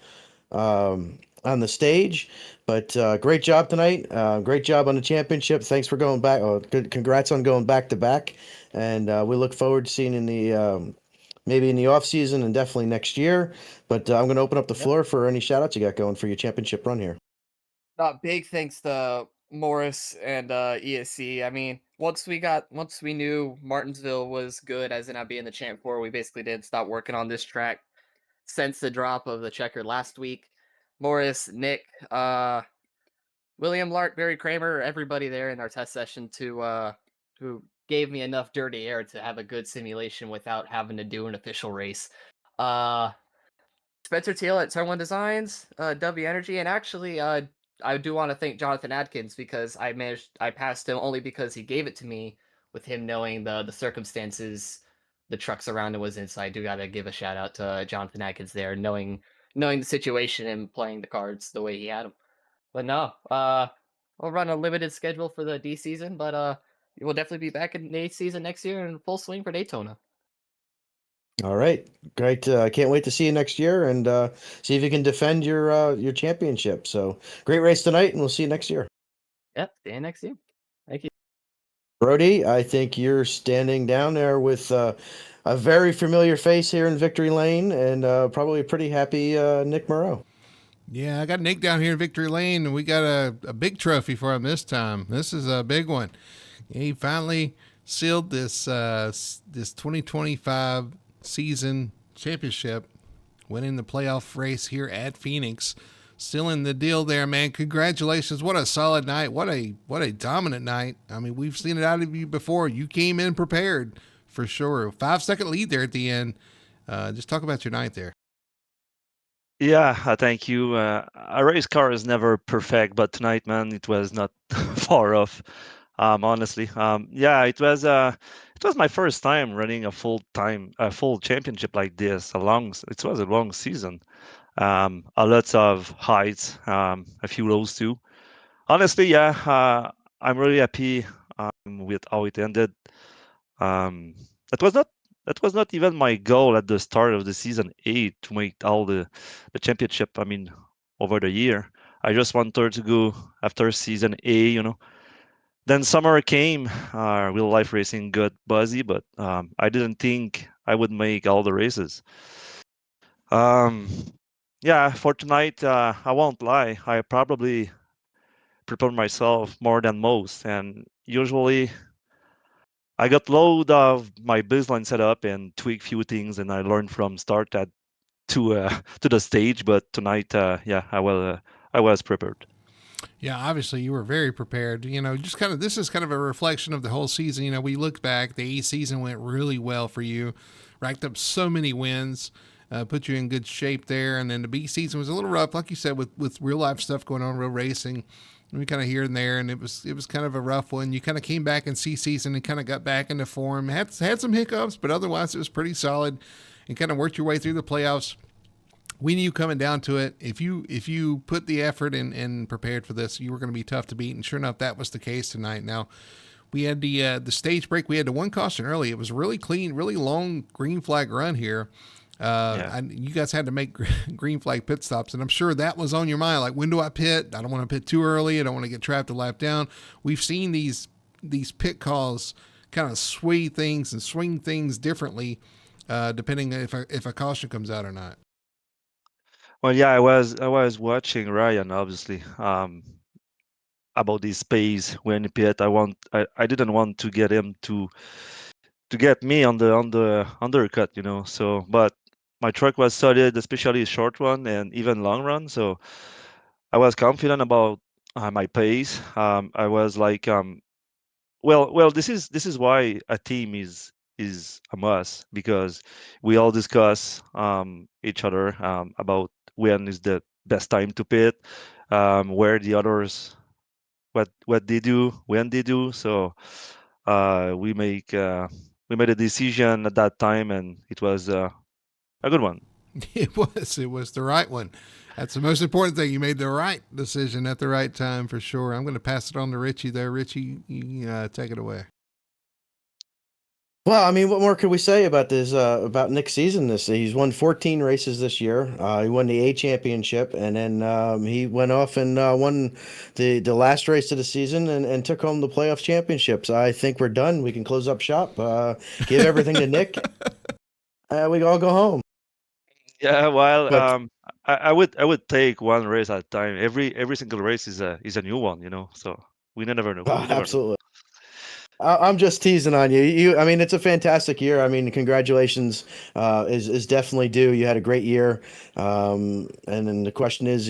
stage. But great job tonight. Great job on the championship. Thanks for going back. Oh, good, congrats on going back to back. And we look forward to seeing in the maybe in the off season and definitely next year. But I'm going to open up the Yep. floor for any shout outs you got going for your championship run here. Big thanks to Morris and ESC. I mean, once we knew Martinsville was good, as in I'd be in the champ four, we basically didn't stop working on this track since the drop of the checker last week. Morris, Nick, William Lark, Barry Kramer, everybody there in our test session who gave me enough dirty air to have a good simulation without having to do an official race. Uh Spencer Teal at Turn One Designs, W Energy, and actually I do want to thank Jonathan Adkins because I passed him only because he gave it to me with him knowing the circumstances the trucks around him was in. So I do gotta give a shout out to Jonathan Adkins there, knowing the situation and playing the cards the way he had them. But no, we'll run a limited schedule for the D season, but we'll definitely be back in the A season next year in full swing for Daytona. All right, great. I can't wait to see you next year and see if you can defend your championship. So great race tonight, and we'll see you next year. Yep, see you next year. Thank you. Brody, I think you're standing down there with a very familiar face here in Victory Lane and probably a pretty happy Nick Moreau. Yeah, I got Nick down here in Victory Lane, and we got a big trophy for him this time. This is a big one. He finally sealed this 2025 season championship, winning the playoff race here at Phoenix. Still in the deal there, man. Congratulations. What a solid night. What a dominant night. I mean, we've seen it out of you before. You came in prepared for sure. 5-second lead there at the end. Just talk about your night there. Yeah, thank you. A race car is never perfect, but tonight, man, it was not far off. Honestly, yeah, it was my first time running a full championship like this. It was a long season. A lot of heights, a few lows too. Honestly, yeah, I'm really happy with how it ended. Um, that was not that was not even my goal at the start of the season 8 to make all the championship. I mean, over the year, I just wanted to go after season A, Then summer came, real life racing got buzzy, but I didn't think I would make all the races. Um, yeah, for tonight, I won't lie. I probably prepare myself more than most, and usually I got load of my baseline setup and tweak few things, and I learned from start at to to the stage. But tonight, yeah, I was prepared. Yeah, obviously you were very prepared. Just kind of this is kind of a reflection of the whole season. We look back, the A season went really well for you, racked up so many wins, put you in good shape there. And then the B season was a little rough, like you said, with real life stuff going on, real racing. We kind of here and there, and it was kind of a rough one. You kind of came back in C season and kind of got back into form. Had some hiccups, but otherwise it was pretty solid, and kind of worked your way through the playoffs. We knew coming down to it, if you put the effort in and prepared for this, you were going to be tough to beat. And sure enough, that was the case tonight. Now, we had the stage break. We had the one caution early. It was really clean, really long green flag run here. Yeah. You guys had to make green flag pit stops, and I'm sure that was on your mind. Like, when do I pit? I don't want to pit too early. I don't want to get trapped a lap down. We've seen these pit calls kind of sway things and swing things differently, depending if a caution comes out or not. Well, yeah, I was watching Ryan obviously about this pace when he pit. I didn't want to get him to get me on the undercut, So, but my truck was solid, especially a short run and even long run. So I was confident about my pace. I was like, well, this is why a team is a must because we all discuss each other about when is the best time to pit, where the others what they do, when they do. So we we made a decision at that time, and it was a good one. It was the right one. That's the most important thing. You made the right decision at the right time for sure. I'm going to pass it on to Richie there. Richie, you take it away. Well, I mean, what more could we say about this? About Nick's season? He's won 14 races this year. He won the A championship, and then he went off and won the last race of the season and took home the playoff championships. I think we're done. We can close up shop. Give everything to Nick. We all go home. Yeah, well, But I would take one race at a time. Every single race is a new one, So we never know. We never know. absolutely. I'm just teasing on you. I mean, it's a fantastic year. I mean, congratulations is definitely due. You had a great year, and then the question is,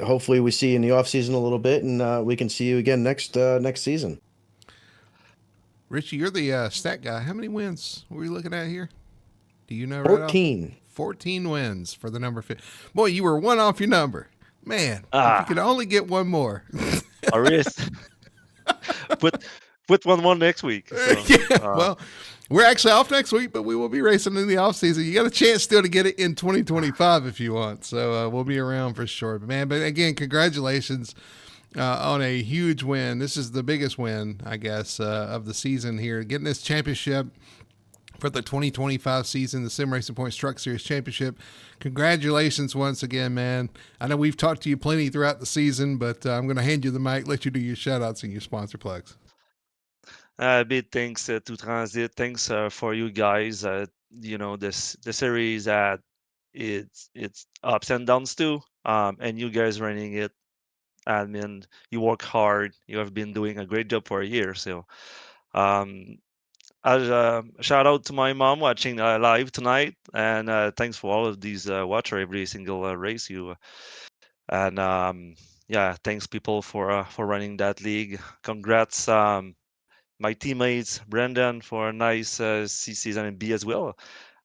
hopefully we see you in the off season a little bit, and we can see you again next season. Richie, you're the stat guy. How many wins were we looking at here? Do you know right off? 14. 14 wins for the number 50. Boy, you were one off your number. Man, if you could Ah, only get one more. a race. put put one more next week. So Yeah, well, we're actually off next week, but we will be racing in the off season. You got a chance still to get it in 2025 if you want. So we'll be around for sure. But man, but again, congratulations on a huge win. This is the biggest win, I guess, of the season here. Getting this championship for the 2025 season, the Sim Racing Points Truck Series Championship. Congratulations once again, man. I know we've talked to you plenty throughout the season, but I'm going to hand you the mic, let you do your shout outs and your sponsor plugs. big thanks to Transit. Thanks for you guys. This the series it's ups and downs too. And you guys running it. I mean, you work hard. You have been doing a great job for a year. So, um, shout out to my mom watching live tonight, and thanks for all of these watcher every single race you. And yeah, thanks people for running that league. Congrats, my teammates Brendan for a nice C season and B as well.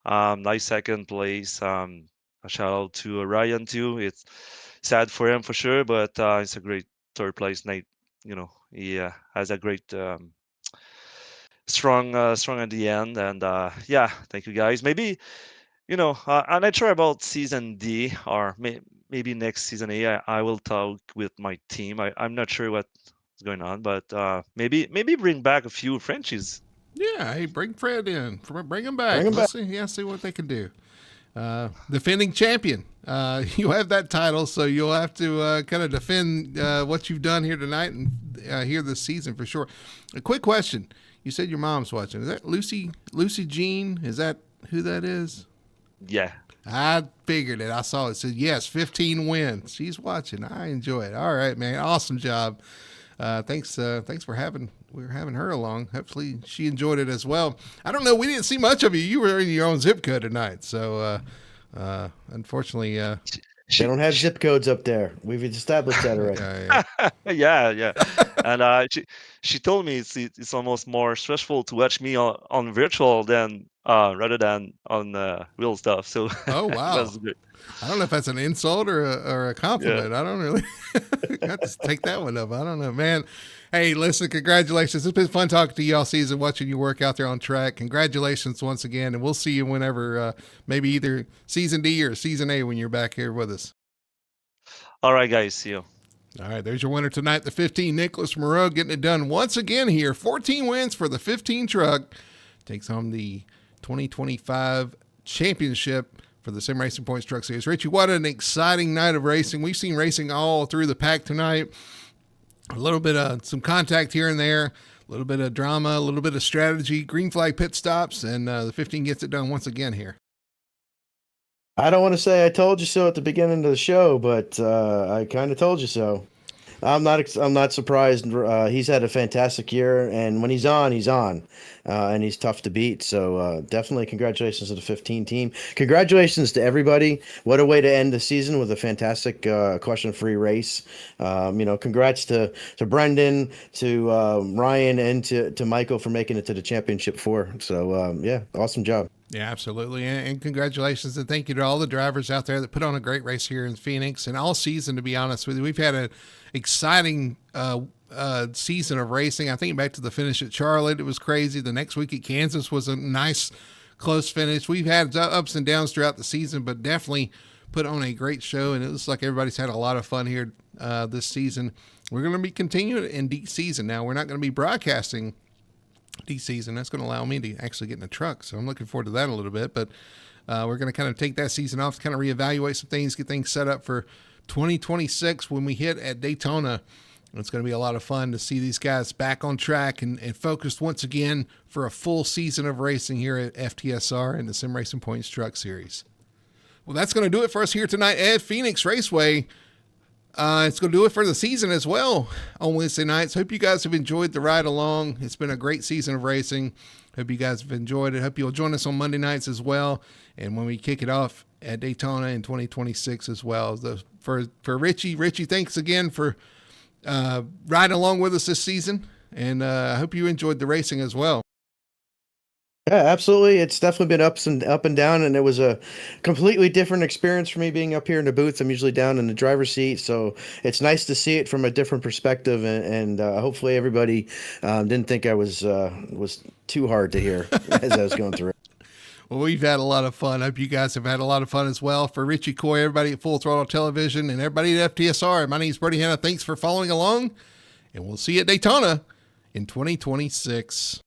Nice second place. A shout out to Ryan too. It's sad for him for sure, but it's a great third place night. he has a great strong at the end. And yeah, thank you guys. Maybe I'm not sure about season D or maybe next season A. I will talk with my team. I'm not sure what's going on, but maybe bring back a few Frenchies. Yeah, hey, bring Fred in. Bring him back. Bring him Let's see. Yeah, see what they can do. Defending champion. You have that title, so you'll have to kind of defend what you've done here tonight and here this season for sure. A quick question. You said your mom's watching. Is that Lucy Jean? Is that who that is? Yeah. I figured it. I saw it. It said, yes, 15 wins. She's watching. I enjoy it. All right, man. Awesome job. Thanks for having her along. Hopefully she enjoyed it as well. I don't know. We didn't see much of you. You were in your own zip code tonight. So, unfortunately, They don't have zip codes up there. We've established that already. Yeah. And she told me it's almost more stressful to watch me on virtual than rather than on real stuff. So oh wow, that's good. I don't know if that's an insult or a compliment. Yeah. I don't really have to take that one up. I don't know, man. Hey, listen, congratulations. It's been fun talking to you all season, watching you work out there on track. Congratulations once again, and we'll see you whenever, maybe either season D or season A when you're back here with us. All right, guys. See you. All right, there's your winner tonight, the 15, Nicholas Moreau, getting it done once again here. 14 wins for the 15 truck. Takes home the 2025 championship for the Sim Racing Points Truck Series. Richie, what an exciting night of racing. We've seen racing all through the pack tonight. A little bit of some contact here and there, a little bit of drama, a little bit of strategy, green flag pit stops, and the 15 gets it done once again here. I don't want to say I told you so at the beginning of the show, but I kind of told you so. I'm not surprised. He's had a fantastic year, and when he's on, and he's tough to beat. So definitely congratulations to the 15 team. Congratulations to everybody. What a way to end the season with a fantastic question-free race. Congrats to Brendan, to Ryan, and to Michael for making it to the championship 4. So yeah, awesome job. Yeah, absolutely. And congratulations and thank you to all the drivers out there that put on a great race here in Phoenix and all season, to be honest with you. We've had an exciting season of racing. I think back to the finish at Charlotte, it was crazy. The next week at Kansas was a nice, close finish. We've had ups and downs throughout the season, but definitely put on a great show, and it looks like everybody's had a lot of fun here this season. We're going to be continuing in deep season now. We're not going to be broadcasting season. That's going to allow me to actually get in a truck, so I'm looking forward to that a little bit. But we're going to kind of take that season off to kind of reevaluate some things, get things set up for 2026 when we hit at Daytona. It's going to be a lot of fun to see these guys back on track and focused once again for a full season of racing here at FTSR and the Sim Racing Points Truck Series. Well, that's going to do it for us here tonight at Phoenix Raceway. It's going to do it for the season as well on Wednesday nights. Hope you guys have enjoyed the ride along. It's been a great season of racing. Hope you guys have enjoyed it. Hope you'll join us on Monday nights as well. And when we kick it off at Daytona in 2026 as well. For Richie, thanks again for riding along with us this season. And I hope you enjoyed the racing as well. Yeah, absolutely. It's definitely been up and down, and it was a completely different experience for me being up here in the booth. I'm usually down in the driver's seat, so it's nice to see it from a different perspective. And hopefully, everybody didn't think I was too hard to hear as I was going through it. Well, we've had a lot of fun. I hope you guys have had a lot of fun as well. For Richie Coy, everybody at Full Throttle Television, and everybody at FTSR, my name is Brady Hanna. Thanks for following along, and we'll see you at Daytona in 2026.